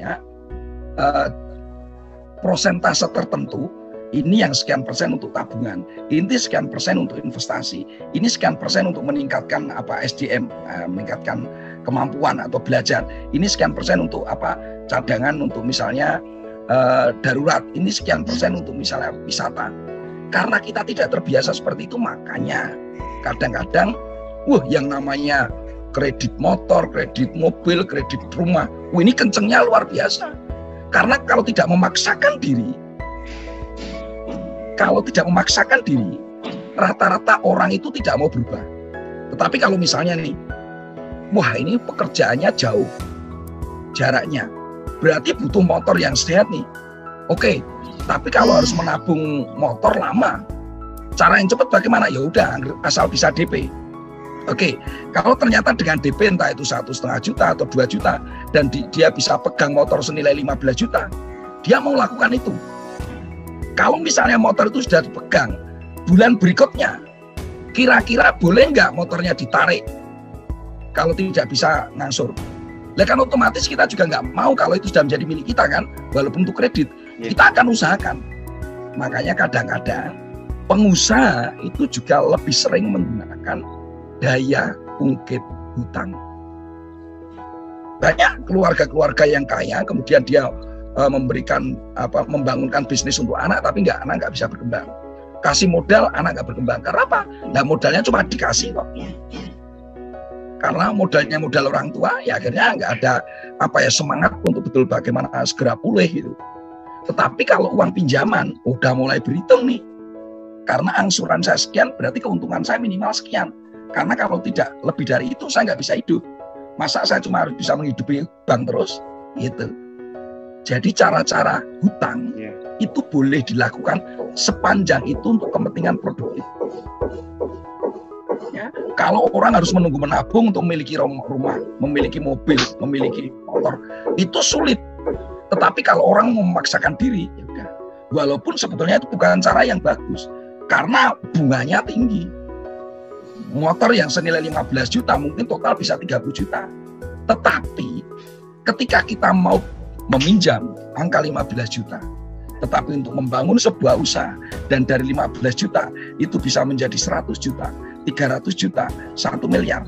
prosentase tertentu. Ini yang sekian persen untuk tabungan, ini sekian persen untuk investasi, ini sekian persen untuk meningkatkan SDM, meningkatkan kemampuan atau belajar, ini sekian persen untuk cadangan untuk misalnya darurat, ini sekian persen untuk misalnya wisata. Karena kita tidak terbiasa seperti itu, makanya kadang-kadang yang namanya kredit motor, kredit mobil, kredit rumah, ini kencengnya luar biasa. Karena kalau tidak memaksakan diri, rata-rata orang itu tidak mau berubah. Tetapi kalau misalnya nih, ini pekerjaannya jauh jaraknya, berarti butuh motor yang sehat nih. Oke, tapi kalau harus menabung motor lama, cara yang cepat bagaimana? Ya udah, asal bisa DP. Oke, kalau ternyata dengan DP entah itu 1,5 juta atau 2 juta dan dia bisa pegang motor senilai 15 juta, dia mau lakukan itu. Kalau misalnya motor itu sudah dipegang, bulan berikutnya, kira-kira boleh nggak motornya ditarik kalau tidak bisa ngangsur? Kan otomatis kita juga nggak mau kalau itu sudah menjadi milik kita kan, walaupun untuk kredit, kita akan usahakan. Makanya kadang-kadang pengusaha itu juga lebih sering menggunakan daya ungkit hutang. Banyak keluarga-keluarga yang kaya, kemudian dia membangunkan bisnis untuk anak, tapi anak nggak bisa berkembang. Kasih modal, anak nggak berkembang. Karena apa? Nah, modalnya cuma dikasih kok. Karena modalnya modal orang tua, ya akhirnya nggak ada semangat untuk betul bagaimana segera pulih gitu. Tetapi kalau uang pinjaman, udah mulai berhitung nih. Karena angsuran saya sekian, berarti keuntungan saya minimal sekian. Karena kalau tidak lebih dari itu, saya nggak bisa hidup. Masa saya cuma harus bisa menghidupi bank terus? Gitu. Jadi cara-cara hutang itu boleh dilakukan sepanjang itu untuk kepentingan produktif. Ya, kalau orang harus menunggu menabung untuk memiliki rumah, memiliki mobil, memiliki motor, itu sulit. Tetapi kalau orang memaksakan diri, ya udah. Walaupun sebetulnya itu bukan cara yang bagus, karena bunganya tinggi. Motor yang senilai 15 juta mungkin total bisa 30 juta. Tetapi ketika kita mau meminjam angka 15 juta, tetapi untuk membangun sebuah usaha dan dari 15 juta itu bisa menjadi 100 juta, 300 juta, 1 miliar.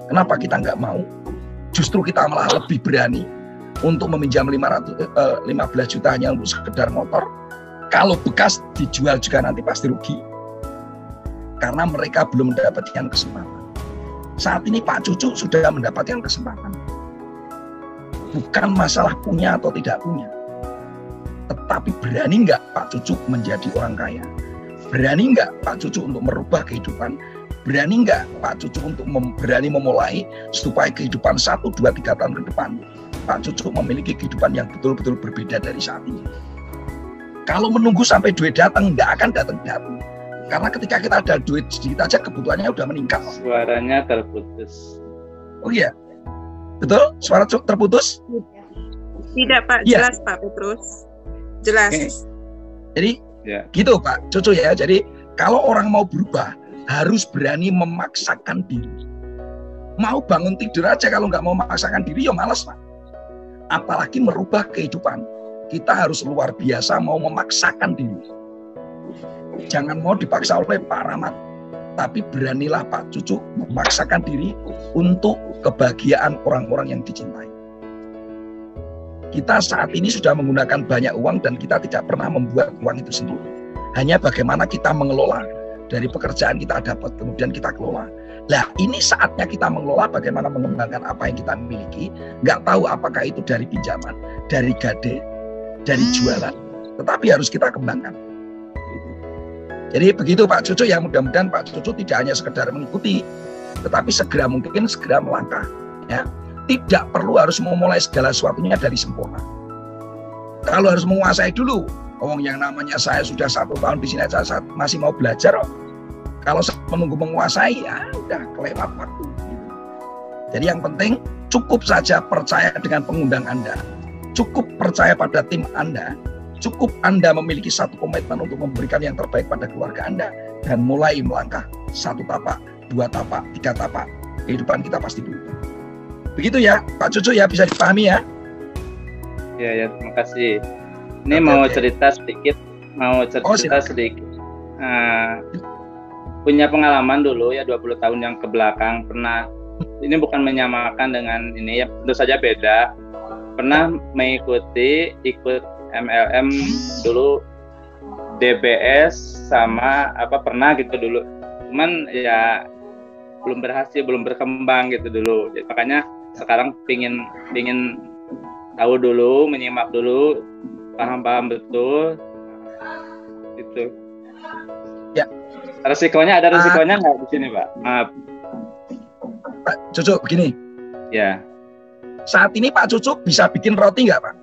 Kenapa kita nggak mau? Justru kita malah lebih berani untuk meminjam 15 juta hanya untuk sekedar motor. Kalau bekas dijual juga nanti pasti rugi. Karena mereka belum mendapatkan kesempatan. Saat ini Pak Cucu sudah mendapatkan kesempatan. Bukan masalah punya atau tidak punya. Tetapi berani nggak Pak Cucu menjadi orang kaya? Berani nggak Pak Cucu untuk merubah kehidupan? Berani nggak Pak Cucu untuk berani memulai supaya kehidupan 1, 2, 3 tahun ke depan Pak Cucu memiliki kehidupan yang betul-betul berbeda dari saat ini. Kalau menunggu sampai duit datang, nggak akan datang. Karena ketika kita ada duit sedikit aja, kebutuhannya udah meningkat. Suaranya terputus. Oh iya, betul? Suara terputus? Tidak Pak, Iya. jelas Pak Petrus. Jelas. Oke. Jadi Ya. gitu Pak Cucu ya. Jadi kalau orang mau berubah, harus berani memaksakan diri. Mau bangun tidur aja kalau nggak mau memaksakan diri, ya malas Pak. Apalagi merubah kehidupan. Kita harus luar biasa mau memaksakan diri. Jangan mau dipaksa oleh Pak Rahmat. Tapi beranilah Pak Cucu memaksakan diri untuk kebahagiaan orang-orang yang dicintai. Kita saat ini sudah menggunakan banyak uang dan kita tidak pernah membuat uang itu sendiri. Hanya bagaimana kita mengelola dari pekerjaan kita dapat, kemudian kita kelola. Nah, ini saatnya kita mengelola bagaimana mengembangkan apa yang kita miliki. Nggak tahu apakah itu dari pinjaman, dari gade, dari jualan. Tetapi harus kita kembangkan. Jadi begitu Pak Cucu ya, mudah-mudahan Pak Cucu tidak hanya sekedar mengikuti, tetapi segera mungkin segera melangkah. Ya. Tidak perlu harus memulai segala sesuatunya dari sempurna. Kalau harus menguasai dulu, yang namanya saya sudah 1 tahun di sini aja, saya masih mau belajar. Kalau menunggu menguasai, ya udah kelewat waktu. Jadi yang penting cukup saja percaya dengan pengundang Anda, cukup percaya pada tim Anda, cukup Anda memiliki satu komitmen untuk memberikan yang terbaik pada keluarga Anda, dan mulai melangkah 1 tapak, 2 tapak, 3 tapak, kehidupan kita pasti berubah. Begitu ya Pak Cucu ya, bisa dipahami ya? Ya, terima kasih. Ini mau cerita sedikit, sedikit. Punya pengalaman dulu ya 20 tahun yang kebelakang pernah. Ini bukan menyamakan dengan ini ya, tentu saja beda. Pernah ikut MLM dulu, DBS sama pernah gitu dulu. Cuman ya belum berhasil, belum berkembang gitu dulu. Jadi, makanya sekarang pingin tahu dulu, menyimak dulu, paham betul gitu. Ya. Resikonya ada nggak di sini Pak? Maaf. Pak Cucu begini. Ya. Saat ini Pak Cucu bisa bikin roti nggak Pak?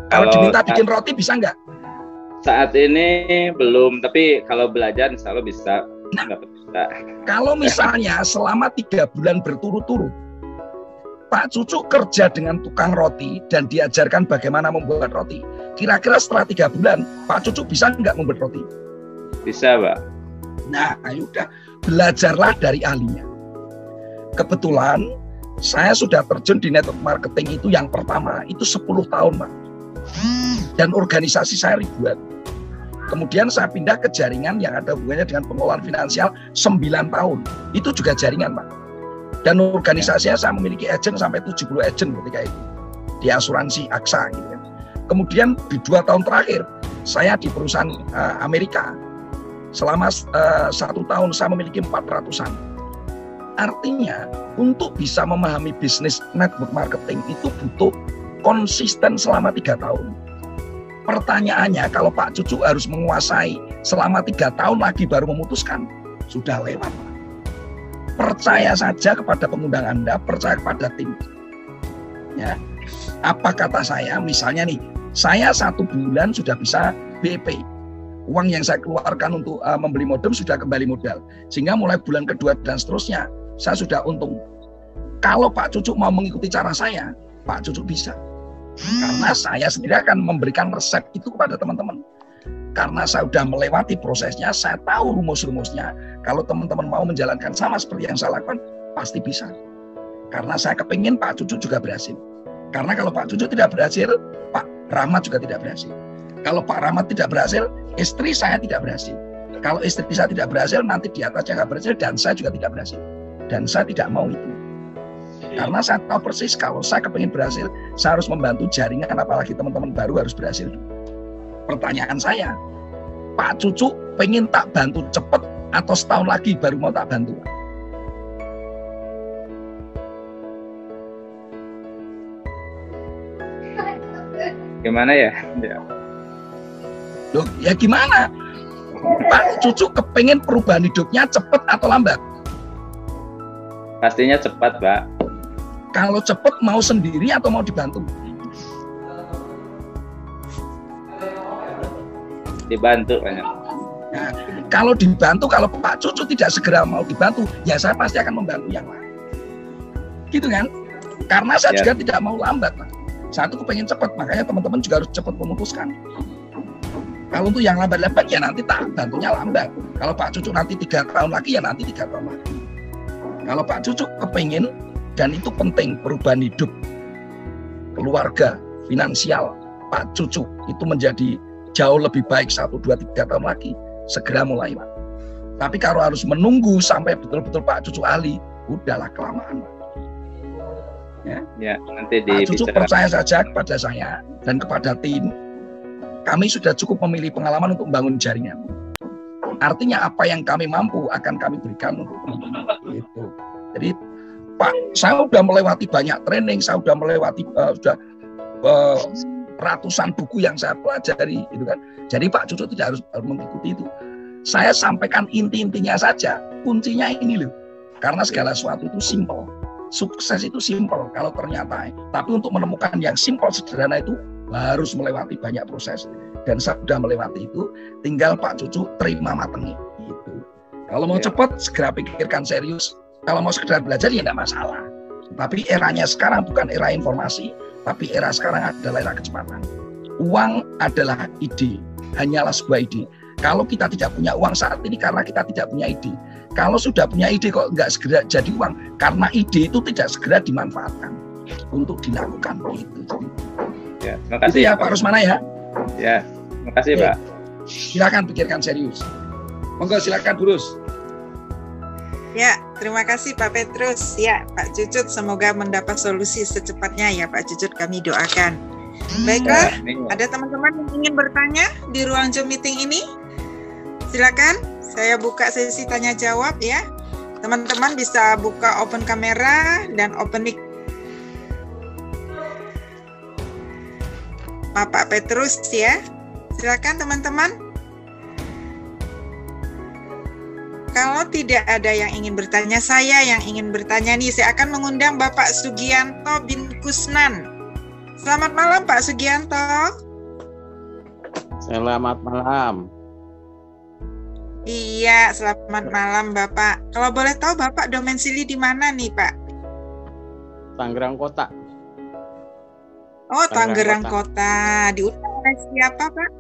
Kalau diminta bikin roti bisa nggak? Saat ini belum, tapi kalau belajar insya Allah bisa. Kalau misalnya selama 3 bulan berturut-turut Pak Cucu kerja dengan tukang roti dan diajarkan bagaimana membuat roti, kira-kira setelah 3 bulan Pak Cucu bisa nggak membuat roti? Bisa Pak. Nah udah, belajarlah dari ahlinya. Kebetulan saya sudah terjun di network marketing itu yang pertama itu 10 tahun Pak, dan organisasi saya ribuan. Kemudian saya pindah ke jaringan yang ada hubungannya dengan pengelolaan finansial 9 tahun. Itu juga jaringan Pak. Dan organisasinya saya memiliki agent sampai 70 agent ketika itu. Di asuransi AXA gitu kan. Kemudian di 2 tahun terakhir saya di perusahaan Amerika. Selama 1 tahun saya memiliki 400-an. Artinya untuk bisa memahami bisnis network marketing itu butuh konsisten selama 3 tahun. Pertanyaannya, kalau Pak Cucu harus menguasai selama 3 tahun lagi baru memutuskan, sudah lewat. Percaya saja kepada pengundang Anda, percaya kepada tim. Ya. Apa kata saya, misalnya nih, saya 1 bulan sudah bisa BEP. Uang yang saya keluarkan untuk membeli modem sudah kembali modal. Sehingga mulai bulan kedua dan seterusnya, saya sudah untung. Kalau Pak Cucu mau mengikuti cara saya, Pak Cucu bisa. Karena saya sendiri akan memberikan resep itu kepada teman-teman. Karena saya sudah melewati prosesnya, saya tahu rumus-rumusnya. Kalau teman-teman mau menjalankan sama seperti yang saya lakukan, pasti bisa. Karena saya kepingin Pak Cucu juga berhasil. Karena kalau Pak Cucu tidak berhasil, Pak Rahmat juga tidak berhasil. Kalau Pak Rahmat tidak berhasil, istri saya tidak berhasil. Kalau istri saya tidak berhasil, nanti di atasnya nggak berhasil, dan saya juga tidak berhasil. Dan saya tidak mau itu. Karena saya tahu persis kalau saya kepingin berhasil, saya harus membantu jaringan, apalagi teman-teman baru harus berhasil. Pertanyaan saya, Pak Cucu pengen tak bantu cepat atau setahun lagi baru mau tak bantu? Gimana ya? Loh, ya gimana? Pak Cucu kepengen perubahan hidupnya cepat atau lambat? Pastinya cepat Pak. Kalau cepat mau sendiri atau mau dibantu? Dibantu banyak. Nah, kalau dibantu, kalau Pak Cucu tidak segera mau dibantu, ya saya pasti akan membantu yang lain. Gitu kan? Karena saya juga tidak mau lambat. Saya tuh kepengen cepat, makanya teman-teman juga harus cepat memutuskan. Kalau untuk yang lambat-lambat ya nanti tak bantunya lambat. Kalau Pak Cucu nanti 3 tahun lagi ya nanti 3 tahun lagi. Kalau Pak Cucu kepengen dan itu penting perubahan hidup, keluarga, finansial, Pak Cucu itu menjadi jauh lebih baik 1, 2, 3 tahun lagi, segera mulai Pak. Tapi kalau harus menunggu sampai betul-betul Pak Cucu ahli, udahlah kelamaan Pak. Ya, nanti Pak Cucu percaya saja kepada saya dan kepada tim. Kami sudah cukup memilih pengalaman untuk membangun jaringan. Artinya apa yang kami mampu akan kami berikan untuk itu. Jadi Pak, saya sudah melewati banyak training, saya sudah melewati ratusan buku yang saya pelajari, gitu kan. Jadi Pak Cucu tidak harus mengikuti itu. Saya sampaikan inti-intinya saja. Kuncinya ini loh. Karena segala sesuatu itu simple. Sukses itu simple kalau ternyata. Tapi untuk menemukan yang simple sederhana itu harus melewati banyak proses. Dan saya sudah melewati itu. Tinggal Pak Cucu terima matengi. Gitu. Kalau mau cepat segera pikirkan serius. Kalau mau sekedar belajar ya tidak masalah. Tapi eranya sekarang bukan era informasi. Tapi era sekarang adalah era kecepatan. Uang adalah ide, hanyalah sebuah ide. Kalau kita tidak punya uang saat ini karena kita tidak punya ide. Kalau sudah punya ide kok nggak segera jadi uang, karena ide itu tidak segera dimanfaatkan untuk dilakukan. Gitu. Ya, terima kasih. Itu ya Pak Rusmana ya. Ya, terima kasih Pak. Silakan pikirkan serius. Monggo silakan Burus. Ya, terima kasih Pak Petrus. Ya, Pak Cucut semoga mendapat solusi secepatnya ya Pak Cucut, kami doakan. Baiklah, ada teman-teman yang ingin bertanya di ruang Zoom meeting ini? Silakan, saya buka sesi tanya jawab ya. Teman-teman bisa buka open kamera dan open mic. Pak Petrus ya. Silakan teman-teman. Kalau tidak ada yang ingin bertanya, saya yang ingin bertanya nih, saya akan mengundang Bapak Sugianto bin Kusnan. Selamat malam Pak Sugianto. Selamat malam. Iya, selamat malam Bapak. Kalau boleh tahu Bapak domisili di mana nih Pak? Tangerang Kota. Oh, Tangerang Kota. Diundang oleh siapa Pak?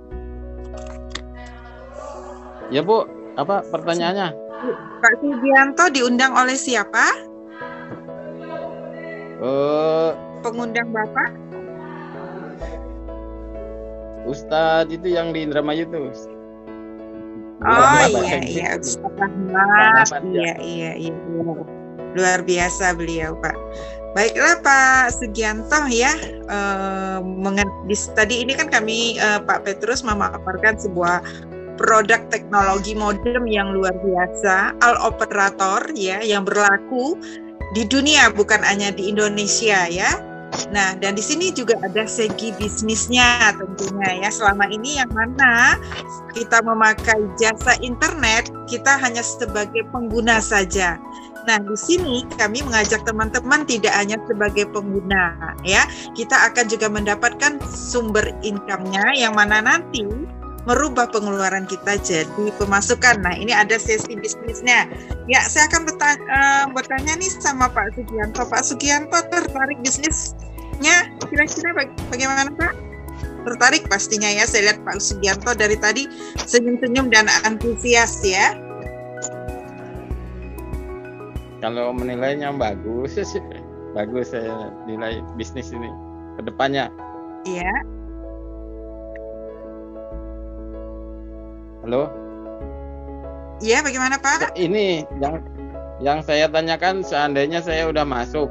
Ya Bu, apa pertanyaannya? Pak Sugianto diundang oleh siapa? Pengundang Bapak? Ustadz itu yang di Indramayu tuh. Oh iya, Ustadz Rahmat. Iya. Luar biasa beliau Pak. Baiklah Pak Sugianto ya. Tadi ini kan kami Pak Petrus memaparkan sebuah produk teknologi modem yang luar biasa, All Operator ya, yang berlaku di dunia bukan hanya di Indonesia ya. Nah, dan di sini juga ada segi bisnisnya tentunya ya. Selama ini yang mana kita memakai jasa internet, kita hanya sebagai pengguna saja. Nah, di sini kami mengajak teman-teman tidak hanya sebagai pengguna ya. Kita akan juga mendapatkan sumber income-nya yang mana nanti merubah pengeluaran kita jadi pemasukan. Nah, ini ada sesi bisnisnya. Ya, saya akan bertanya nih sama Pak Sugianto. Pak Sugianto tertarik bisnisnya? Kira-kira bagaimana Pak? Tertarik pastinya ya. Saya lihat Pak Sugianto dari tadi senyum-senyum dan antusias ya. Kalau menilainya bagus, bagus saya nilai bisnis ini ke depannya. Iya. Halo? Iya, bagaimana Pak? Ini yang saya tanyakan, seandainya saya udah masuk,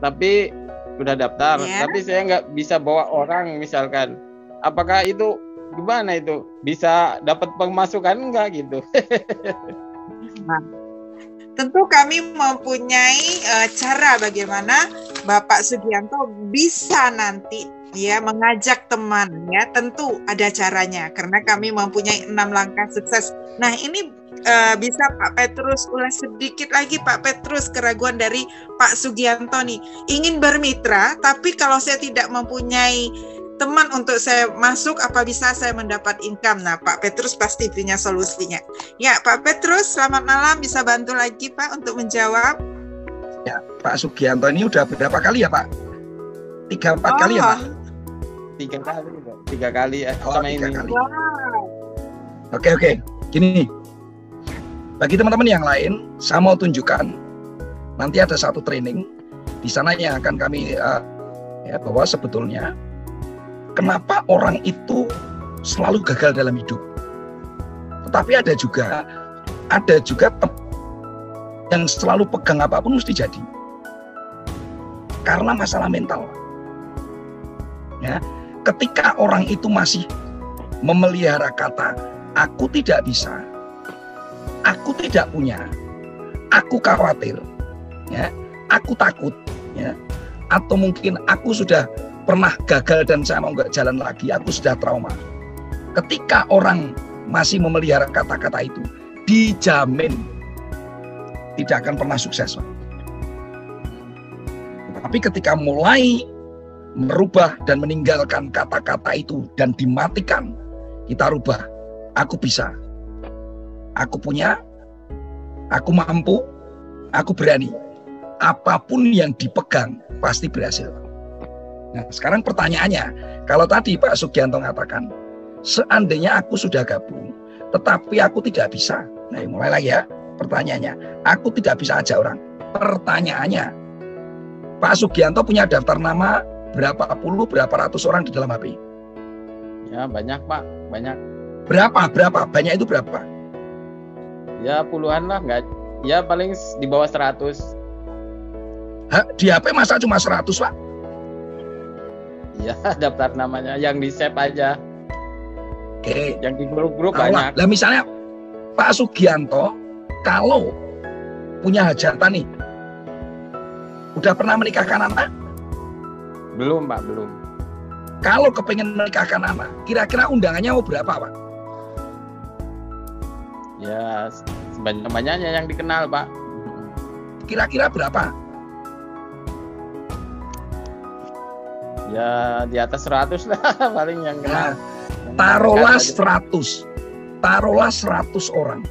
tapi udah daftar, tapi saya nggak bisa bawa orang misalkan. Apakah itu gimana itu? Bisa dapat pemasukan enggak gitu? Nah, tentu kami mempunyai cara bagaimana Bapak Sugianto bisa nanti Ya, mengajak teman ya, tentu ada caranya karena kami mempunyai 6 langkah sukses. Nah, ini bisa Pak Petrus ulas sedikit lagi, Pak Petrus, keraguan dari Pak Sugianto nih. Ingin bermitra, tapi kalau saya tidak mempunyai teman untuk saya masuk, apa bisa saya mendapat income? Nah, Pak Petrus pasti punya solusinya. Ya, Pak Petrus, selamat malam. Bisa bantu lagi Pak untuk menjawab? Ya, Pak Sugianto ini udah berapa kali ya Pak? 3-4 kali ya Pak? 3 kali, 3 kali ya, sama 3 ini. kali. Oke. Gini, bagi teman-teman yang lain, saya mau tunjukkan. Nanti ada satu training di sana yang akan kami bahwa sebetulnya kenapa orang itu selalu gagal dalam hidup. Tetapi ada juga yang selalu pegang apapun mesti jadi. Karena masalah mental. Ya, ketika orang itu masih memelihara kata aku tidak bisa, aku tidak punya, aku khawatir, ya, aku takut, ya, atau mungkin aku sudah pernah gagal dan saya mau nggak jalan lagi, aku sudah trauma. Ketika orang masih memelihara kata-kata itu, dijamin tidak akan pernah sukses. Tapi ketika mulai merubah dan meninggalkan kata-kata itu dan dimatikan, kita rubah. Aku bisa, aku punya, aku mampu, aku berani. Apapun yang dipegang pasti berhasil. Nah, sekarang pertanyaannya, kalau tadi Pak Sugianto mengatakan, seandainya aku sudah gabung, tetapi aku tidak bisa. Nah, mulai lagi ya pertanyaannya. Aku tidak bisa ajak orang. Pertanyaannya, Pak Sugianto punya daftar nama berapa ratus orang di dalam HP? Ya, banyak Pak, banyak. Berapa? Banyak itu berapa? Ya, puluhan lah, enggak. Ya, paling di bawah 100. Di HP masa cuma 100, Pak? Ya, daftar namanya yang di-save aja. Oke. Yang di grup-grup banyak. Lah misalnya Pak Sugianto kalau punya hajatan nih, udah pernah menikahkan anak? Belum, Pak, belum. Kalau kepengen menikahkan anak, kira-kira undangannya mau berapa, Pak? Ya, sebanyak-banyaknya yang dikenal, Pak. Kira-kira berapa? Ya, di atas 100 lah paling yang kenal. Taruhlah 100. Taruhlah 100 orang.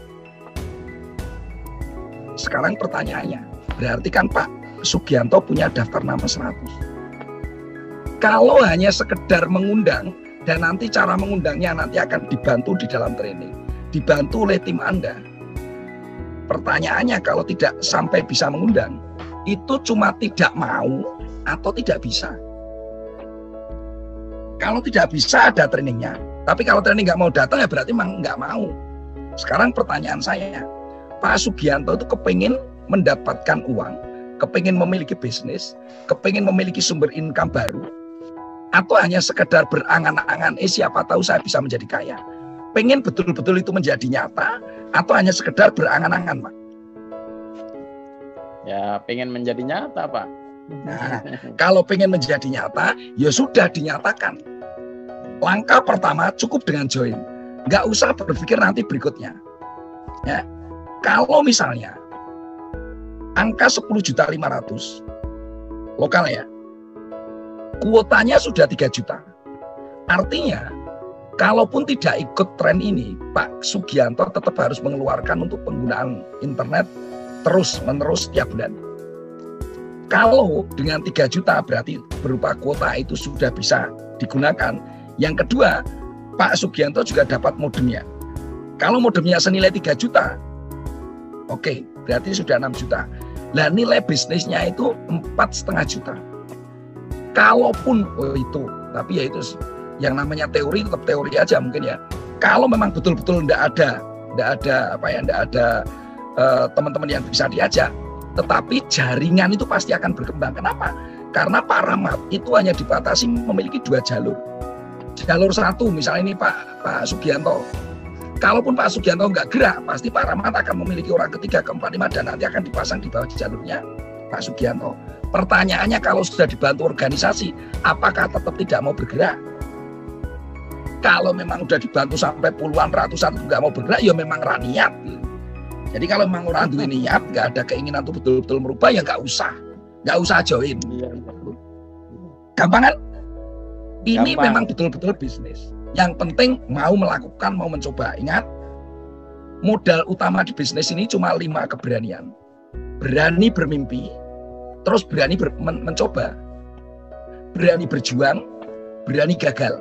Sekarang pertanyaannya, berarti kan Pak Sugianto punya daftar nama 100. Kalau hanya sekedar mengundang, dan nanti cara mengundangnya nanti akan dibantu di dalam training, dibantu oleh tim Anda. Pertanyaannya, kalau tidak sampai bisa mengundang, itu cuma tidak mau atau tidak bisa. Kalau tidak bisa ada trainingnya, tapi kalau training nggak mau datang ya berarti memang nggak mau. Sekarang pertanyaan saya, Pak Sugianto itu kepingin mendapatkan uang, kepingin memiliki bisnis, kepingin memiliki sumber income baru, atau hanya sekedar berangan-angan, siapa tahu saya bisa menjadi kaya. Pengen betul-betul itu menjadi nyata, atau hanya sekedar berangan-angan, Pak? Ya, pengen menjadi nyata, Pak. Nah, kalau pengen menjadi nyata, ya sudah dinyatakan. Langkah pertama cukup dengan join. Nggak usah berpikir nanti berikutnya. Ya, kalau misalnya angka 10.500.000 lokal ya, kuotanya sudah 3 juta. Artinya, kalaupun tidak ikut tren ini, Pak Sugianto tetap harus mengeluarkan untuk penggunaan internet terus-menerus setiap bulan. Kalau dengan 3 juta berarti berupa kuota itu sudah bisa digunakan. Yang kedua, Pak Sugianto juga dapat modemnya. Kalau modemnya senilai 3 juta, oke, berarti sudah 6 juta. Nah, nilai bisnisnya itu 4,5 juta. Kalaupun itu, tapi ya itu yang namanya teori tetap teori aja mungkin ya. Kalau memang betul-betul enggak ada teman-teman yang bisa diajak, tetapi jaringan itu pasti akan berkembang. Kenapa? Karena Pak Rahmat itu hanya dibatasi memiliki 2 jalur. Jalur 1 misalnya ini Pak Sugianto. Kalaupun Pak Sugianto nggak gerak, pasti Pak Rahmat akan memiliki orang ketiga, keempat, lima, dan nanti akan dipasang di bawah jalurnya Pak Sugianto. Pertanyaannya kalau sudah dibantu organisasi, apakah tetap tidak mau bergerak? Kalau memang sudah dibantu sampai puluhan, ratusan nggak mau bergerak, ya memang niat. Jadi kalau memang orang itu niat, nggak ada keinginan untuk betul-betul merubah, ya nggak usah join. Gampang kan? Ini memang betul-betul bisnis. Yang penting mau melakukan, mau mencoba. Ingat, modal utama di bisnis ini cuma 5 keberanian. Berani bermimpi, terus berani mencoba, berani berjuang, berani gagal.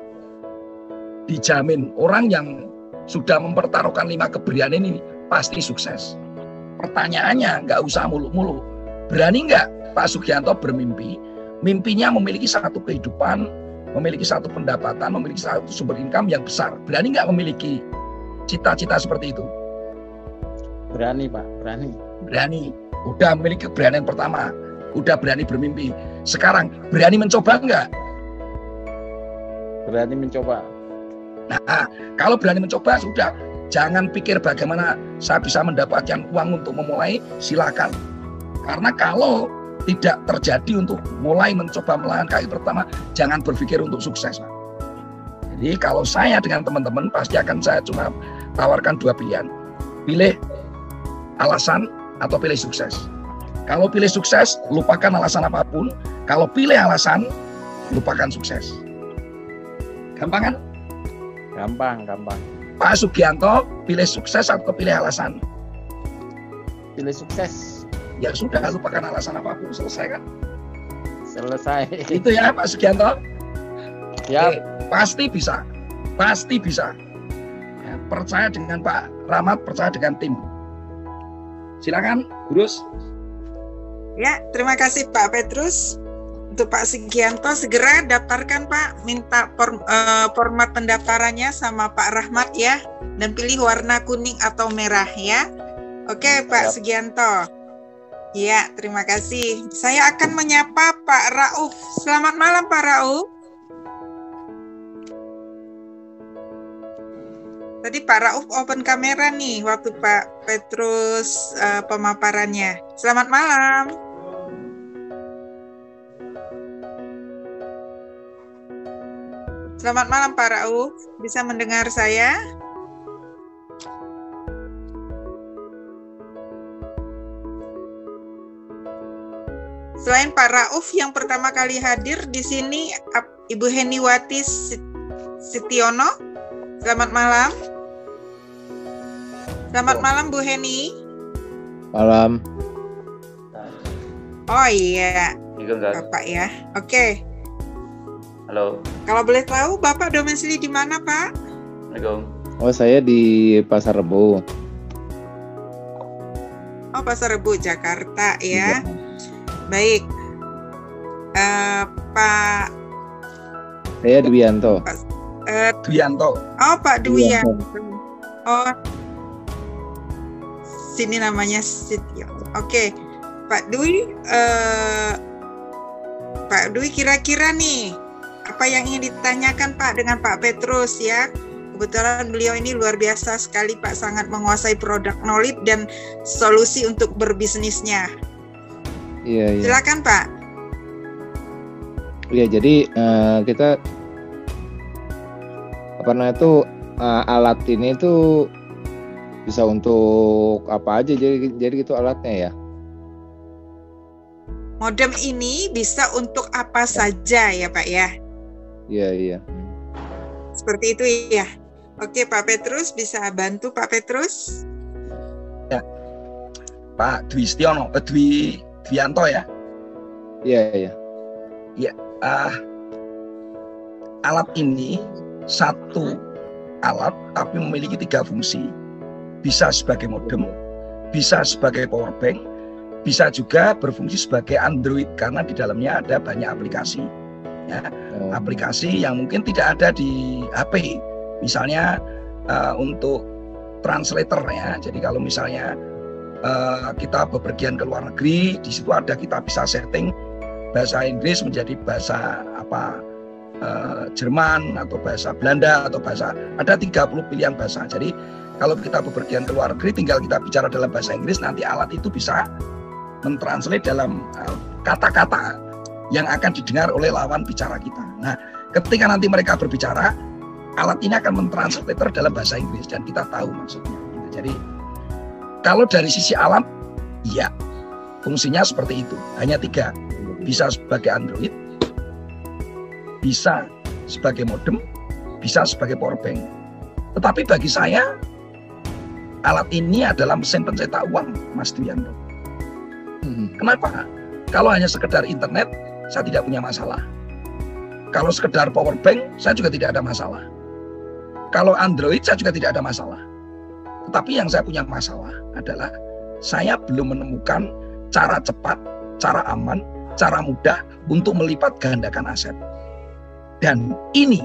Dijamin orang yang sudah mempertaruhkan 5 keberanian ini pasti sukses. Pertanyaannya nggak usah muluk-muluk. Berani nggak Pak Sugianto bermimpi? Mimpinya memiliki satu kehidupan, memiliki satu pendapatan, memiliki satu sumber income yang besar. Berani nggak memiliki cita-cita seperti itu? Berani, Pak, berani. Berani. Udah memiliki keberanian pertama. Udah berani bermimpi. Sekarang berani mencoba nggak? Berani mencoba. Nah, kalau berani mencoba sudah. Jangan pikir bagaimana saya bisa mendapatkan uang untuk memulai, silakan. Karena kalau tidak terjadi untuk mulai mencoba melangkah kaki pertama, jangan berpikir untuk sukses. Jadi kalau saya dengan teman-teman pasti akan saya cuma tawarkan 2 pilihan. Pilih alasan atau pilih sukses. Kalau pilih sukses, lupakan alasan apapun. Kalau pilih alasan, lupakan sukses. Gampang kan? Gampang. Pak Sugianto, pilih sukses atau pilih alasan? Pilih sukses. Ya sudah, lupakan alasan apapun, selesai kan? Selesai. Itu ya Pak Sugianto? Ya. Pasti bisa. Ya, percaya dengan Pak Rahmat, percaya dengan tim. Silakan, Bruce. Ya, terima kasih Pak Petrus. Untuk Pak Sugianto segera daftarkan Pak, minta format pendaftarannya sama Pak Rahmat ya, dan pilih warna kuning atau merah ya. Oke Pak Sugianto. Ya, terima kasih. Saya akan menyapa Pak Rauf. Selamat malam Pak Rauf. Tadi Pak Rauf open kamera nih waktu Pak Petrus pemaparannya. Selamat malam. Selamat malam Pak Rauf, bisa mendengar saya? Selain Pak Rauf yang pertama kali hadir di sini, Ibu Heniwati Sitiono. Selamat malam. Selamat malam Bu Heni. Malam. Oh iya, Bapak ya. Oke. Halo. Kalau boleh tahu Bapak domisili di mana, Pak? Assalamualaikum. Oh, saya di Pasar Rebo. Oh, Pasar Rebo, Jakarta ya. Iya. Baik. Pak Saya Dwianto. Dwianto. Oh, Pak Dwianto. Oh. Sini namanya Sitio. Oke. Pak Dwi kira-kira nih apa yang ingin ditanyakan Pak dengan Pak Petrus ya? Kebetulan beliau ini luar biasa sekali Pak, sangat menguasai product knowledge dan solusi untuk berbisnisnya. Iya. Silakan Pak. Iya, jadi kita alat ini tuh bisa untuk apa aja, jadi gitu alatnya ya. Modem ini bisa untuk apa saja ya Pak ya? Iya. Seperti itu ya. Oke Pak Petrus, bisa bantu Pak Petrus? Ya. Pak Dwianto ya? Iya. Ya. Alat ini satu alat tapi memiliki 3 fungsi. Bisa sebagai modem, bisa sebagai power bank, bisa juga berfungsi sebagai Android karena di dalamnya ada banyak aplikasi. Ya, aplikasi yang mungkin tidak ada di HP, misalnya untuk translator ya. Jadi kalau misalnya kita bepergian ke luar negeri, di situ ada, kita bisa setting bahasa Inggris menjadi bahasa Jerman atau bahasa Belanda atau bahasa, ada 30 pilihan bahasa. Jadi kalau kita bepergian ke luar negeri, tinggal kita bicara dalam bahasa Inggris, nanti alat itu bisa mentranslate dalam kata-kata yang akan didengar oleh lawan bicara kita. Nah, ketika nanti mereka berbicara, alat ini akan mentranslator dalam bahasa Inggris dan kita tahu maksudnya. Jadi kalau dari sisi alat, iya, fungsinya seperti itu. Hanya 3, bisa sebagai Android, bisa sebagai modem, bisa sebagai powerbank. Tetapi bagi saya, alat ini adalah mesin pencetak uang, Mas Dwianto. Kenapa? Kalau hanya sekedar internet, saya tidak punya masalah. Kalau sekedar power bank, saya juga tidak ada masalah. Kalau Android, saya juga tidak ada masalah. Tetapi yang saya punya masalah adalah saya belum menemukan cara cepat, cara aman, cara mudah untuk melipat gandakan aset. Dan ini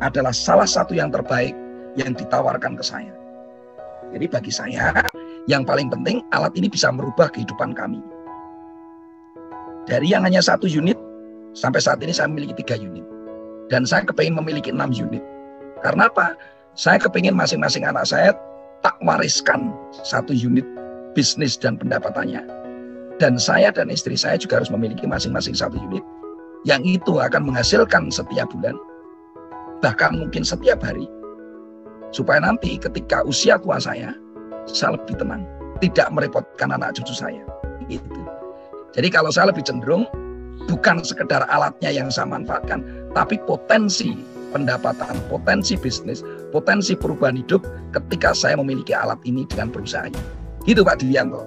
adalah salah satu yang terbaik yang ditawarkan ke saya. Jadi bagi saya, yang paling penting alat ini bisa merubah kehidupan kami. Dari yang hanya 1 unit, sampai saat ini saya memiliki 3 unit. Dan saya kepingin memiliki 6 unit. Karena apa? Saya kepingin masing-masing anak saya tak wariskan 1 unit bisnis dan pendapatannya. Dan saya dan istri saya juga harus memiliki masing-masing 1 unit. Yang itu akan menghasilkan setiap bulan, bahkan mungkin setiap hari. Supaya nanti ketika usia tua saya lebih tenang. Tidak merepotkan anak cucu saya. Gitu. Jadi kalau saya lebih cenderung bukan sekedar alatnya yang saya manfaatkan, tapi potensi pendapatan, potensi bisnis, potensi perubahan hidup ketika saya memiliki alat ini dengan perusahaan. Gitu Pak Dwianto.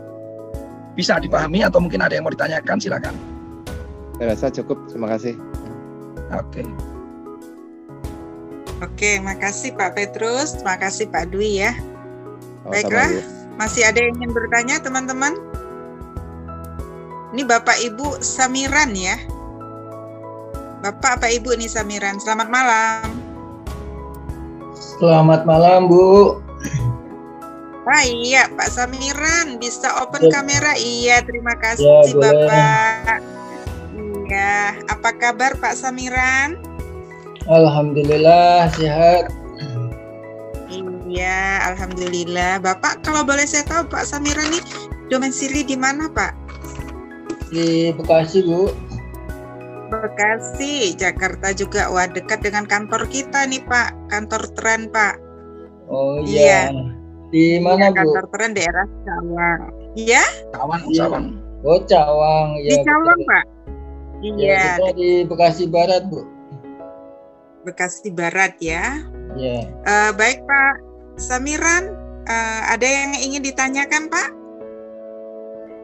Bisa dipahami atau mungkin ada yang mau ditanyakan, silakan. Saya rasa cukup, terima kasih. Oke. Oke, makasih Pak Petrus, makasih Pak Dwi ya. Baiklah, masih ada yang ingin bertanya teman-teman? Ini Bapak Ibu Samiran ya. Bapak apa Ibu nih Samiran? Selamat malam. Selamat malam Bu. Iya Pak Samiran, bisa open kamera? Iya, terima kasih Ya, Bapak. Iya, apa kabar Pak Samiran? Alhamdulillah sehat. Iya, alhamdulillah. Bapak kalau boleh saya tahu Pak Samiran nih domisili di mana Pak? Di Bekasi Bu. Bekasi, Jakarta juga. Wah, dekat dengan kantor kita nih Pak, kantor Tren Pak. Oh iya. Di mana Bu? Bu? Kantor Tren daerah Cawang. Iya? Cawang. Oh Cawang. Di Cawang Pak. Iya. Iya. Kita di Bekasi Barat Bu. Bekasi Barat ya. Iya. Baik Pak Samiran, ada yang ingin ditanyakan Pak?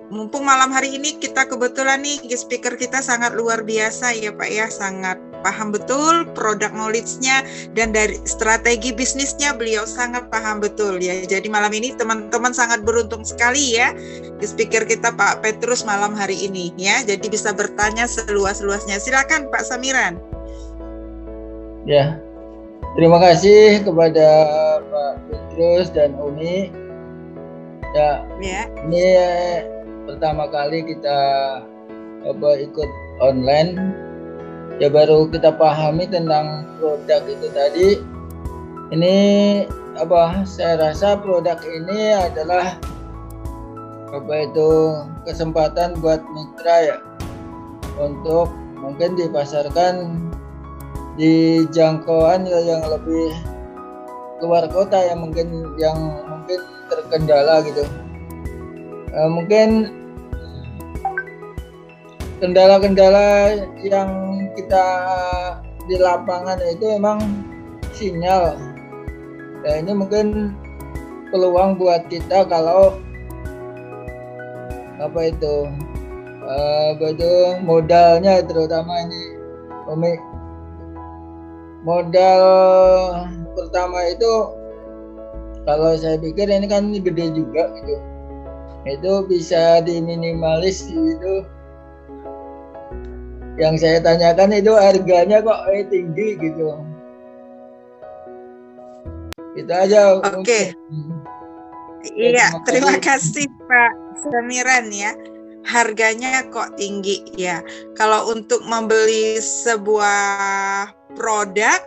Mumpung malam hari ini kita kebetulan nih guest speaker kita sangat luar biasa ya Pak ya, sangat paham betul produk knowledge-nya dan dari strategi bisnisnya beliau sangat paham betul ya. Jadi malam ini teman-teman sangat beruntung sekali ya guest speaker kita Pak Petrus malam hari ini ya. Jadi bisa bertanya seluas-luasnya. Silakan Pak Samiran. Ya. Terima kasih kepada Pak Petrus dan Umi. Ya. Ini pertama kali kita ikut online, ya baru kita pahami tentang produk itu tadi. Ini saya rasa produk ini adalah kesempatan buat mitra ya untuk mungkin dipasarkan di jangkauan yang lebih luar kota yang mungkin terkendala gitu. Mungkin kendala-kendala yang kita di lapangan itu memang sinyal. Ya ini mungkin peluang buat kita kalau modalnya terutama ini modal pertama itu kalau saya pikir ini kan gede juga gitu. Itu bisa diminimalis gitu. Yang saya tanyakan itu harganya kok tinggi gitu. Itu aja. Oke. Iya, terima kasih Pak Samiran ya. Harganya kok tinggi ya. Kalau untuk membeli sebuah produk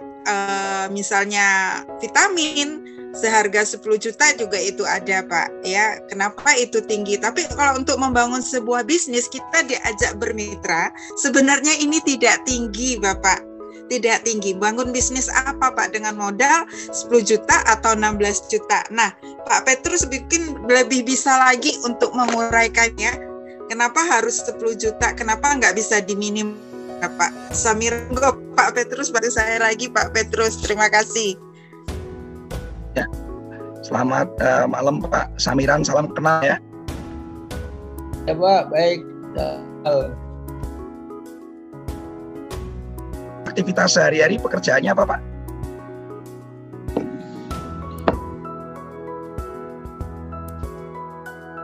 misalnya vitamin seharga 10 juta juga itu ada Pak ya. Kenapa itu tinggi? Tapi kalau untuk membangun sebuah bisnis kita diajak bermitra, sebenarnya ini tidak tinggi Bapak, tidak tinggi. Bangun bisnis apa Pak dengan modal 10 juta atau 16 juta? Nah Pak Petrus bikin lebih bisa lagi untuk menguraikannya. Kenapa harus 10 juta? Kenapa nggak bisa diminim Pak Samir? Pak Petrus, baru saya lagi Pak Petrus, terima kasih. Ya, selamat malam Pak Samiran, salam kenal ya. Ya Pak, baik. Aktivitas sehari-hari pekerjaannya apa Pak?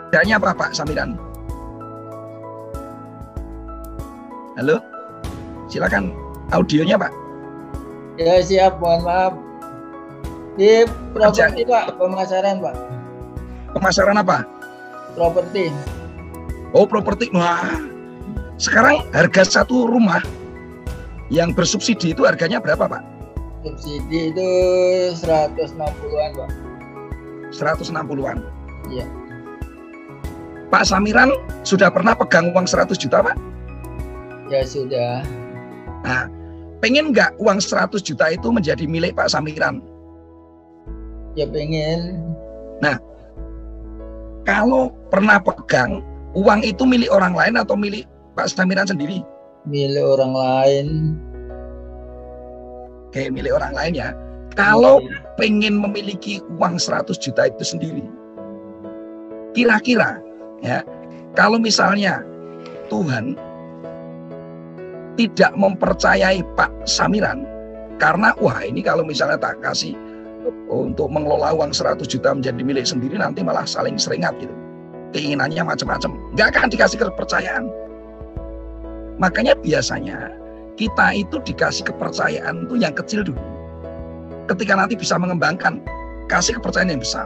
Pekerjaannya apa Pak Samiran? Halo, silakan audionya Pak. Ya siap, mohon maaf. Di properti Pak, pemasaran Pak. Pemasaran apa? Properti. Oh properti. Wah, sekarang harga satu rumah yang bersubsidi itu harganya berapa Pak? Subsidi itu 160-an Pak. 160-an. Iya. Pak Samiran sudah pernah pegang uang 100 juta Pak? Ya sudah. Nah, pengen nggak uang 100 juta itu menjadi milik Pak Samiran? Ya pengen. Nah, kalau pernah pegang, uang itu milik orang lain atau milik Pak Samiran sendiri? Milik orang lain. Oke, milik orang lain ya. Kalau pengen memiliki uang 100 juta itu sendiri, kira-kira ya, kalau misalnya Tuhan tidak mempercayai Pak Samiran, karena wah ini kalau misalnya tak kasih untuk mengelola uang 100 juta menjadi milik sendiri, nanti malah saling seringat gitu. Keinginannya macam-macam, nggak akan dikasih kepercayaan. Makanya biasanya kita itu dikasih kepercayaan itu yang kecil dulu. Ketika nanti bisa mengembangkan, kasih kepercayaan yang besar.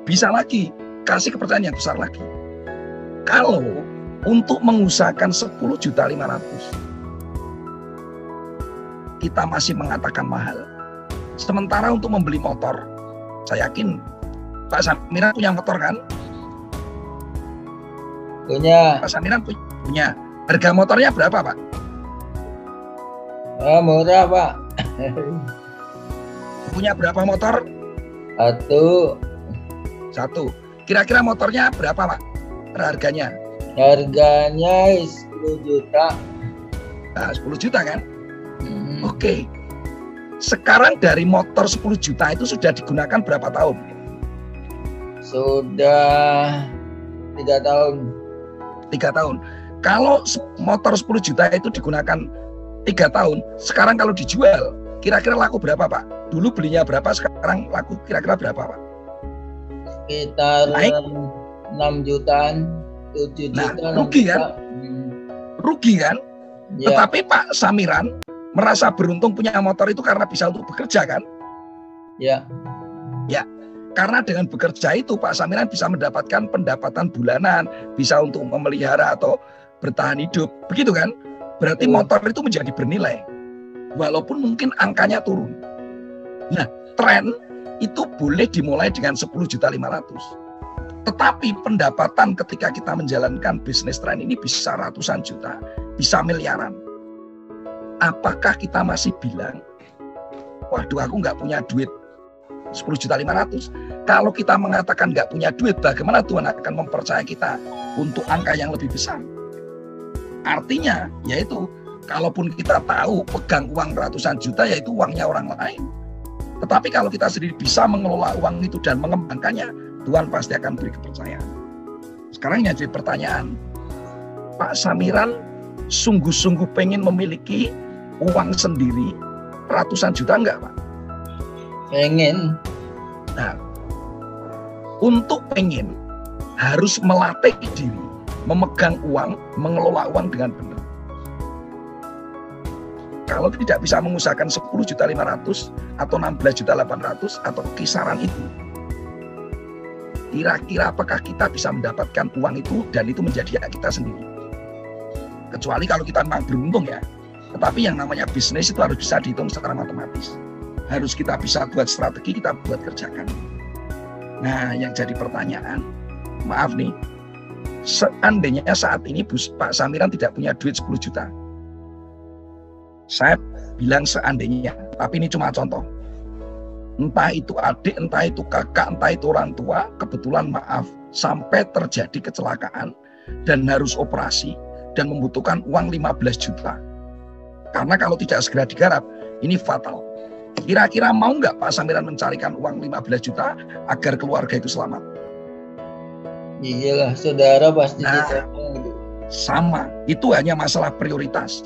Bisa lagi, kasih kepercayaan yang besar lagi. Kalau untuk mengusahakan 10.500.000, kita masih mengatakan mahal. Sementara untuk membeli motor, saya yakin Pak Samiran punya motor kan? Punya. Pak Samiran punya. Harga motornya berapa Pak? Murah Pak. Punya berapa motor? Satu. Kira-kira motornya berapa Pak? Harganya? Harganya 10 juta. Nah, 10 juta kan? Oke. Sekarang dari motor 10 juta itu sudah digunakan berapa tahun? Sudah 3 tahun. 3 tahun. Kalau motor 10 juta itu digunakan 3 tahun, sekarang kalau dijual, kira-kira laku berapa Pak? Dulu belinya berapa, sekarang laku kira-kira berapa Pak? Sekitar naik 6 jutaan, 7 juta. Nah, rugi kan? Rugi kan? Ya. Tetapi Pak Samiran merasa beruntung punya motor itu karena bisa untuk bekerja kan? Ya. Ya, karena dengan bekerja itu Pak Samiran bisa mendapatkan pendapatan bulanan, bisa untuk memelihara atau bertahan hidup, begitu kan? Berarti motor itu menjadi bernilai, walaupun mungkin angkanya turun. Nah, tren itu boleh dimulai dengan 10.500.000. Tetapi pendapatan ketika kita menjalankan bisnis tren ini bisa ratusan juta, bisa miliaran. Apakah kita masih bilang, waduh aku nggak punya duit 10.500.000? Kalau kita mengatakan nggak punya duit, bagaimana Tuhan akan mempercayai kita untuk angka yang lebih besar? Artinya, yaitu kalaupun kita tahu pegang uang ratusan juta, yaitu uangnya orang lain. Tetapi kalau kita sendiri bisa mengelola uang itu dan mengembangkannya, Tuhan pasti akan beri kepercayaan. Sekarang yang jadi pertanyaan, Pak Samiran sungguh-sungguh pengen memiliki uang sendiri ratusan juta enggak Pak? Pengen. Nah, untuk pengen harus melatih diri, memegang uang, mengelola uang dengan benar. Kalau tidak bisa mengusahakan 10.500.000 atau 16.800.000 atau kisaran itu, kira-kira apakah kita bisa mendapatkan uang itu dan itu menjadi hak kita sendiri? Kecuali kalau kita memang beruntung ya. Tetapi yang namanya bisnis itu harus bisa dihitung secara matematis. harus kita bisa buat strategi, kita buat kerjakan. Nah, yang jadi pertanyaan, maaf nih, seandainya saat ini Pak Samiran tidak punya duit 10 juta. Saya bilang seandainya, tapi ini cuma contoh. Entah itu adik, entah itu kakak, entah itu orang tua, kebetulan maaf, sampai terjadi kecelakaan dan harus operasi dan membutuhkan uang 15 juta. Karena kalau tidak segera digarap, ini fatal. Kira-kira mau nggak Pak Samiran mencarikan uang 15 juta agar keluarga itu selamat? Iyalah, saudara pasti sama. Itu hanya masalah prioritas.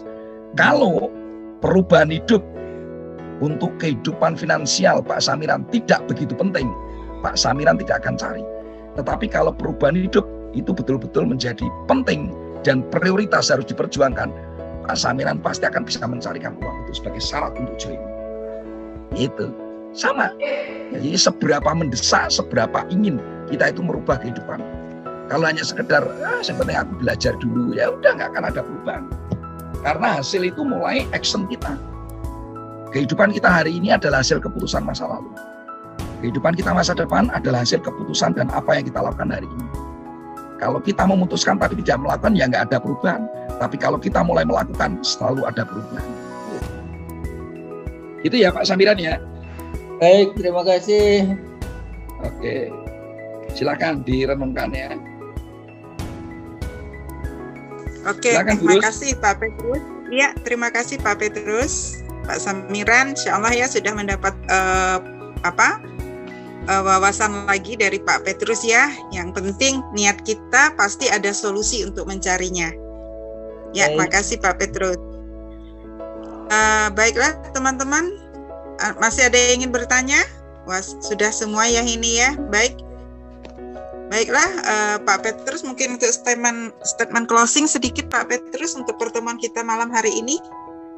Kalau perubahan hidup untuk kehidupan finansial Pak Samiran tidak begitu penting, Pak Samiran tidak akan cari. Tetapi kalau perubahan hidup itu betul-betul menjadi penting dan prioritas harus diperjuangkan, Pak Samiran pasti akan bisa mencarikan uang itu sebagai syarat untuk join. Itu sama. Jadi seberapa mendesak, seberapa ingin kita itu merubah kehidupan. Kalau hanya sekedar sebenarnya aku belajar dulu, ya udah nggak akan ada perubahan. Karena hasil itu mulai action kita. Kehidupan kita hari ini adalah hasil keputusan masa lalu. Kehidupan kita masa depan adalah hasil keputusan dan apa yang kita lakukan hari ini. Kalau kita memutuskan tapi tidak melakukan, ya nggak ada perubahan. Tapi kalau kita mulai melakukan, selalu ada perubahan. Itu ya Pak Samiran ya. Baik, terima kasih. Oke, silakan direnungkan ya. Oke, terima kasih Pak Petrus. Iya, terima kasih Pak Petrus. Pak Samiran, insya Allah ya sudah mendapat wawasan lagi dari Pak Petrus ya. Yang penting niat kita pasti ada solusi untuk mencarinya. Ya, makasih Pak Petrus. Baiklah teman-teman, masih ada yang ingin bertanya? Wah, sudah semua ya ini ya. Baiklah Pak Petrus, mungkin untuk statement closing sedikit Pak Petrus untuk pertemuan kita malam hari ini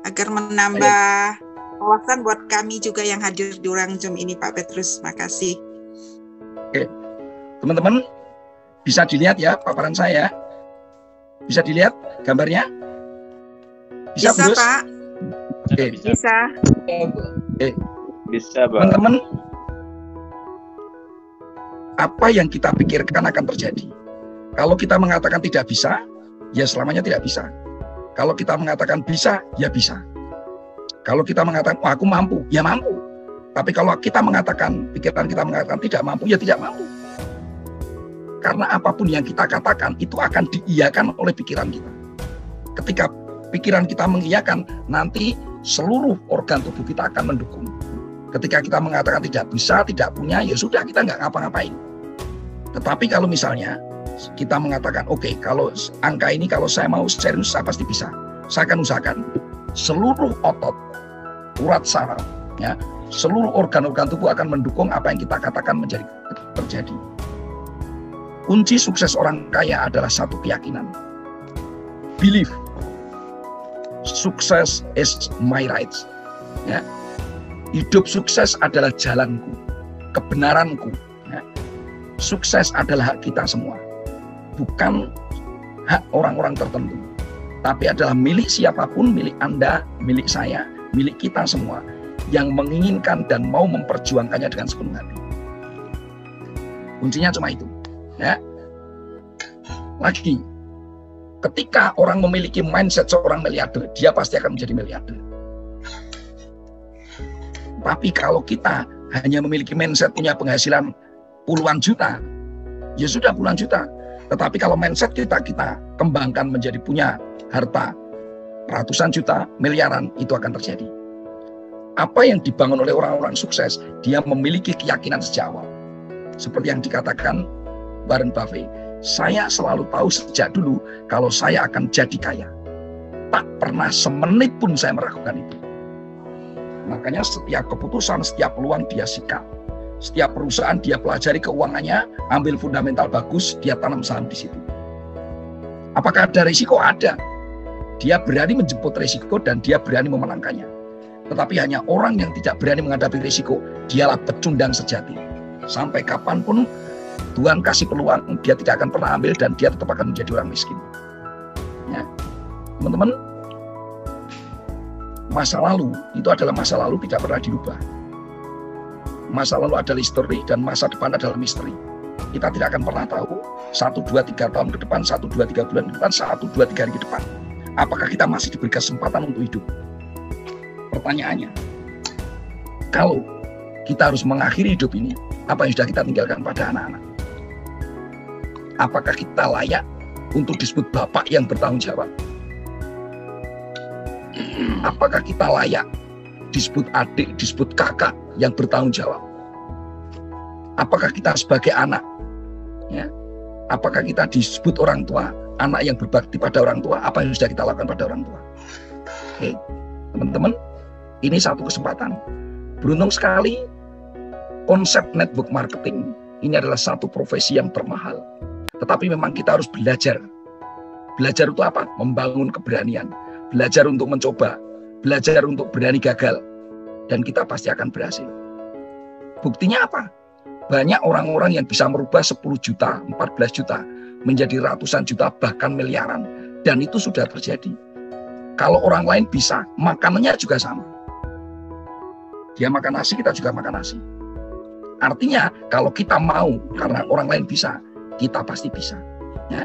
agar menambah wawasan buat kami juga yang hadir di ruang Zoom ini Pak Petrus. Makasih. Oke, teman-teman bisa dilihat ya paparan saya. Bisa dilihat gambarnya? Bisa Pak. Oke. Bisa. Oke. Bisa, Bang. Teman-teman, apa yang kita pikirkan akan terjadi. Kalau kita mengatakan tidak bisa, ya selamanya tidak bisa. Kalau kita mengatakan bisa, ya bisa. Kalau kita mengatakan, oh, aku mampu, ya mampu. Tapi kalau kita mengatakan, pikiran kita mengatakan tidak mampu, ya tidak mampu. Karena apapun yang kita katakan, itu akan diiyakan oleh pikiran kita. Ketika pikiran kita mengiyakan, nanti seluruh organ tubuh kita akan mendukung. Ketika kita mengatakan tidak bisa, tidak punya, ya sudah, kita nggak ngapa-ngapain. Tetapi kalau misalnya kita mengatakan, oke, kalau angka ini kalau saya mau serius, saya pasti bisa. Saya akan usahakan. Seluruh otot, urat saraf, ya, seluruh organ-organ tubuh akan mendukung apa yang kita katakan menjadi terjadi. Kunci sukses orang kaya adalah satu keyakinan. Belief. Sukses is my rights. Ya. Hidup sukses adalah jalanku, kebenaranku. Ya. Sukses adalah hak kita semua, bukan hak orang-orang tertentu, tapi adalah milik siapapun, milik Anda, milik saya, milik kita semua yang menginginkan dan mau memperjuangkannya dengan sepenuh hati. Kuncinya cuma itu. Ya. Lagi, ketika orang memiliki mindset seorang miliarder, dia pasti akan menjadi miliarder. Tapi kalau kita hanya memiliki mindset punya penghasilan puluhan juta, ya sudah puluhan juta. Tetapi kalau mindset kita kembangkan menjadi punya harta ratusan juta, miliaran, itu akan terjadi. Apa yang dibangun oleh orang-orang sukses, dia memiliki keyakinan sejak awal. Seperti yang dikatakan Warren Buffett, saya selalu tahu sejak dulu kalau saya akan jadi kaya. Tak pernah semenit pun saya meragukan itu. Makanya setiap keputusan, setiap peluang dia sikat. Setiap perusahaan dia pelajari keuangannya, ambil fundamental bagus, dia tanam saham di situ. Apakah ada risiko? Ada. Dia berani menjemput risiko dan dia berani memenangkannya. Tetapi hanya orang yang tidak berani menghadapi risiko, dialah pecundang sejati. Sampai kapanpun Tuhan kasih peluang, dia tidak akan pernah ambil dan dia tetap akan menjadi orang miskin. Ya. Teman-teman, masa lalu itu adalah masa lalu tidak pernah dirubah. Masa lalu adalah histori dan masa depan adalah misteri. Kita tidak akan pernah tahu 1, 2, 3 tahun ke depan, 1, 2, 3 bulan ke depan, 1, 2, 3 hari ke depan. Apakah kita masih diberi kesempatan untuk hidup? Pertanyaannya, kalau kita harus mengakhiri hidup ini, apa yang sudah kita tinggalkan pada anak-anak? Apakah kita layak untuk disebut bapak yang bertanggung jawab? Apakah kita layak disebut adik, disebut kakak yang bertanggung jawab? Apakah kita sebagai anak, ya, apakah kita disebut orang tua, anak yang berbakti pada orang tua? Apa yang sudah kita lakukan pada orang tua? Oke, teman-teman, ini satu kesempatan. Beruntung sekali konsep network marketing ini adalah satu profesi yang termahal. Tetapi memang kita harus belajar. Belajar itu apa? Membangun keberanian. Belajar untuk mencoba. Belajar untuk berani gagal. Dan kita pasti akan berhasil. Buktinya apa? Banyak orang-orang yang bisa merubah 10 juta, 14 juta, menjadi ratusan juta, bahkan miliaran. Dan itu sudah terjadi. Kalau orang lain bisa, makanannya juga sama. Dia makan nasi, kita juga makan nasi. Artinya, kalau kita mau, karena orang lain bisa, kita pasti bisa. Ya.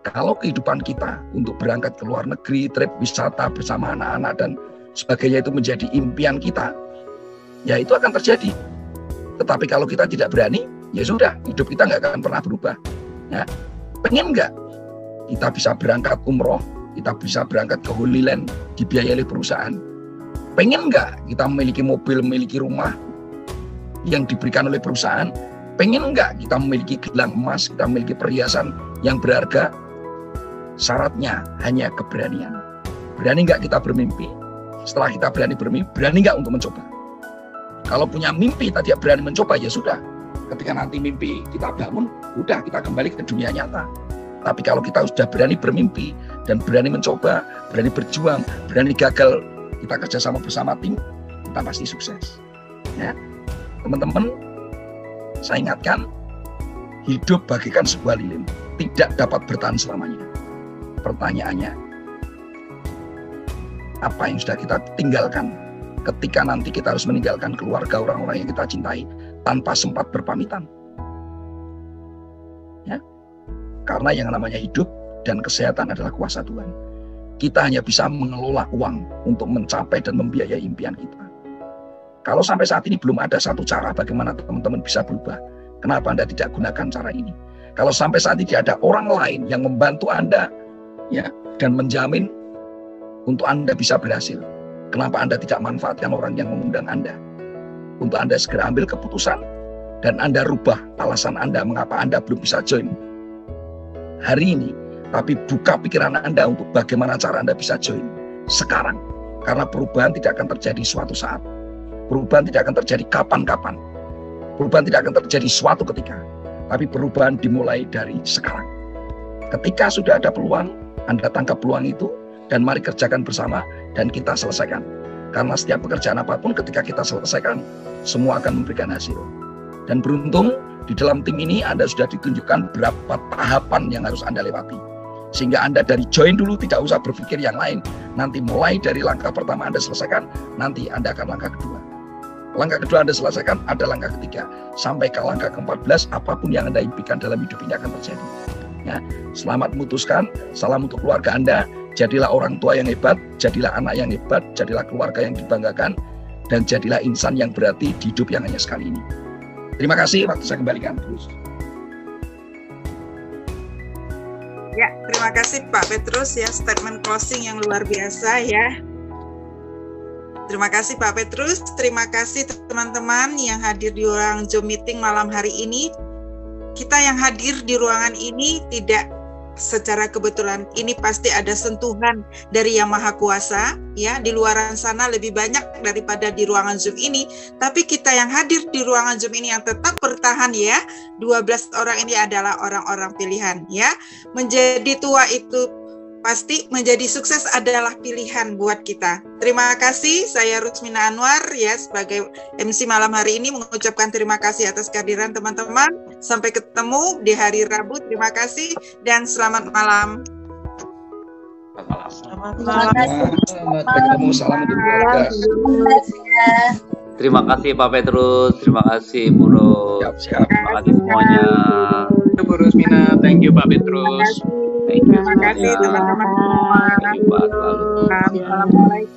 Kalau kehidupan kita untuk berangkat ke luar negeri, trip wisata bersama anak-anak dan sebagainya itu menjadi impian kita, ya itu akan terjadi. Tetapi kalau kita tidak berani, ya sudah, hidup kita nggak akan pernah berubah. Ya. Pengen nggak kita bisa berangkat umroh, kita bisa berangkat ke Holy Land, dibiayai oleh perusahaan? Pengen nggak kita memiliki mobil, memiliki rumah yang diberikan oleh perusahaan? Pengen nggak kita memiliki gelang emas, kita memiliki perhiasan yang berharga? Syaratnya hanya keberanian. Berani nggak kita bermimpi? Setelah kita berani bermimpi, berani nggak untuk mencoba? Kalau punya mimpi, tidak berani mencoba, ya sudah. Ketika nanti mimpi kita bangun, udah kita kembali ke dunia nyata. Tapi kalau kita sudah berani bermimpi dan berani mencoba, berani berjuang, berani gagal, kita kerjasama bersama tim, kita pasti sukses. Ya, teman-teman, saya ingatkan, hidup bagaikan sebuah lilin, tidak dapat bertahan selamanya. Pertanyaannya, apa yang sudah kita tinggalkan ketika nanti kita harus meninggalkan keluarga, orang-orang yang kita cintai tanpa sempat berpamitan? Ya, karena yang namanya hidup dan kesehatan adalah kuasa Tuhan. Kita hanya bisa mengelola uang untuk mencapai dan membiayai impian kita. Kalau sampai saat ini belum ada satu cara bagaimana teman-teman bisa berubah, kenapa Anda tidak gunakan cara ini? Kalau sampai saat ini tidak ada orang lain yang membantu Anda, ya, dan menjamin untuk Anda bisa berhasil, kenapa Anda tidak manfaatkan orang yang mengundang Anda? Untuk Anda segera ambil keputusan dan Anda rubah alasan Anda mengapa Anda belum bisa join hari ini, tapi buka pikiran Anda untuk bagaimana cara Anda bisa join sekarang. Karena perubahan tidak akan terjadi suatu saat. Perubahan tidak akan terjadi kapan-kapan. Perubahan tidak akan terjadi suatu ketika. Tapi perubahan dimulai dari sekarang. Ketika sudah ada peluang, Anda tangkap peluang itu, dan mari kerjakan bersama, dan kita selesaikan. Karena setiap pekerjaan apapun ketika kita selesaikan, semua akan memberikan hasil. Dan beruntung, di dalam tim ini Anda sudah ditunjukkan berapa tahapan yang harus Anda lewati. Sehingga Anda dari join dulu, tidak usah berpikir yang lain. Nanti mulai dari langkah pertama Anda selesaikan, nanti Anda akan langkah kedua. Langkah kedua Anda selesaikan, ada langkah ketiga. Sampai ke langkah ke-14, apapun yang Anda impikan dalam hidup ini akan terjadi. Ya, selamat memutuskan, salam untuk keluarga Anda. Jadilah orang tua yang hebat, jadilah anak yang hebat, jadilah keluarga yang dibanggakan, dan jadilah insan yang berarti di hidup yang hanya sekali ini. Terima kasih, waktu saya kembalikan terus. Ya, terima kasih Pak Petrus ya, statement closing yang luar biasa ya. Terima kasih Pak Petrus, terima kasih teman-teman yang hadir di ruang Zoom meeting malam hari ini. Kita yang hadir di ruangan ini tidak secara kebetulan, ini pasti ada sentuhan dari Yang Maha Kuasa ya. Di luaran sana lebih banyak daripada di ruangan Zoom ini, tapi kita yang hadir di ruangan Zoom ini yang tetap bertahan ya, 12 orang ini adalah orang-orang pilihan ya. Menjadi tua itu pasti, menjadi sukses adalah pilihan buat kita. Terima kasih, saya Rusmina Anwar ya sebagai MC malam hari ini mengucapkan terima kasih atas kehadiran teman-teman. Sampai ketemu di hari Rabu. Terima kasih dan selamat malam. Selamat malam. Sampai ketemu, salam untuk keluarga. terima kasih Pak Petrus, terima kasih Bu Ros. Siap. Terima kasih semuanya. Bu Rusmina, thank you Pak Petrus. Thank you Terima kasih semuanya. teman-teman semua. Thank you Pak selalu. Assalamualaikum.